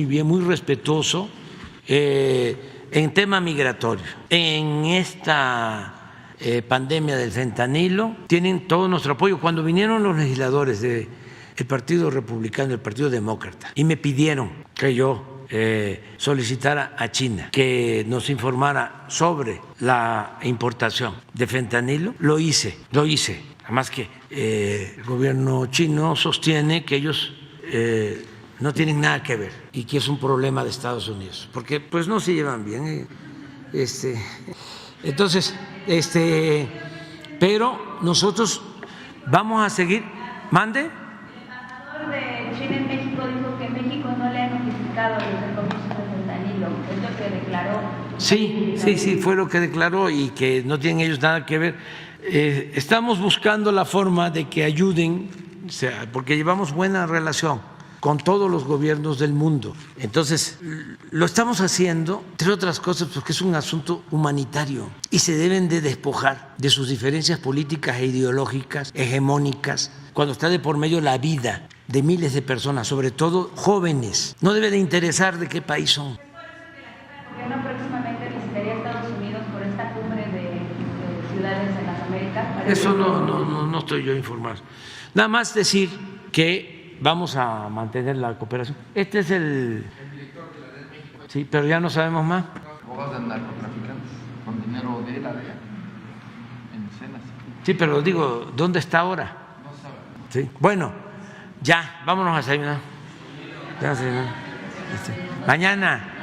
Speaker 1: bien, muy respetuoso en tema migratorio. En esta pandemia del fentanilo tienen todo nuestro apoyo. Cuando vinieron los legisladores del Partido Republicano y el Partido Demócrata y me pidieron que yo solicitara a China que nos informara sobre la importación de fentanilo, lo hice. Además que el gobierno chino sostiene que ellos no tienen nada que ver y que es un problema de Estados Unidos, porque pues no se llevan bien. Entonces, pero nosotros vamos a seguir. ¿Mande?
Speaker 9: El embajador de China en México dijo que México no le ha notificado los recursos de fentanilo. Es lo que declaró.
Speaker 1: Sí, fue lo que declaró, y que no tienen ellos nada que ver. Estamos buscando la forma de que ayuden, o sea, porque llevamos buena relación con todos los gobiernos del mundo. Entonces, lo estamos haciendo, entre otras cosas, porque es un asunto humanitario y se deben de despojar de sus diferencias políticas e ideológicas hegemónicas cuando está de por medio la vida de miles de personas, sobre todo jóvenes. No debe de interesar de qué país son.
Speaker 9: El gobierno próximamente visitaría Estados Unidos por esta cumbre de ciudades en las Américas.
Speaker 1: Eso no estoy yo informado. Nada más decir que vamos a mantener la cooperación. Este es el director de la DEA en México. Sí, pero ya no sabemos más.
Speaker 5: Abogados de narcotraficantes con dinero de la DEA en cenas.
Speaker 1: Sí, pero digo, ¿dónde está ahora?
Speaker 5: No sabe.
Speaker 1: Sí. Bueno, ya, vámonos a desayunar. Mañana.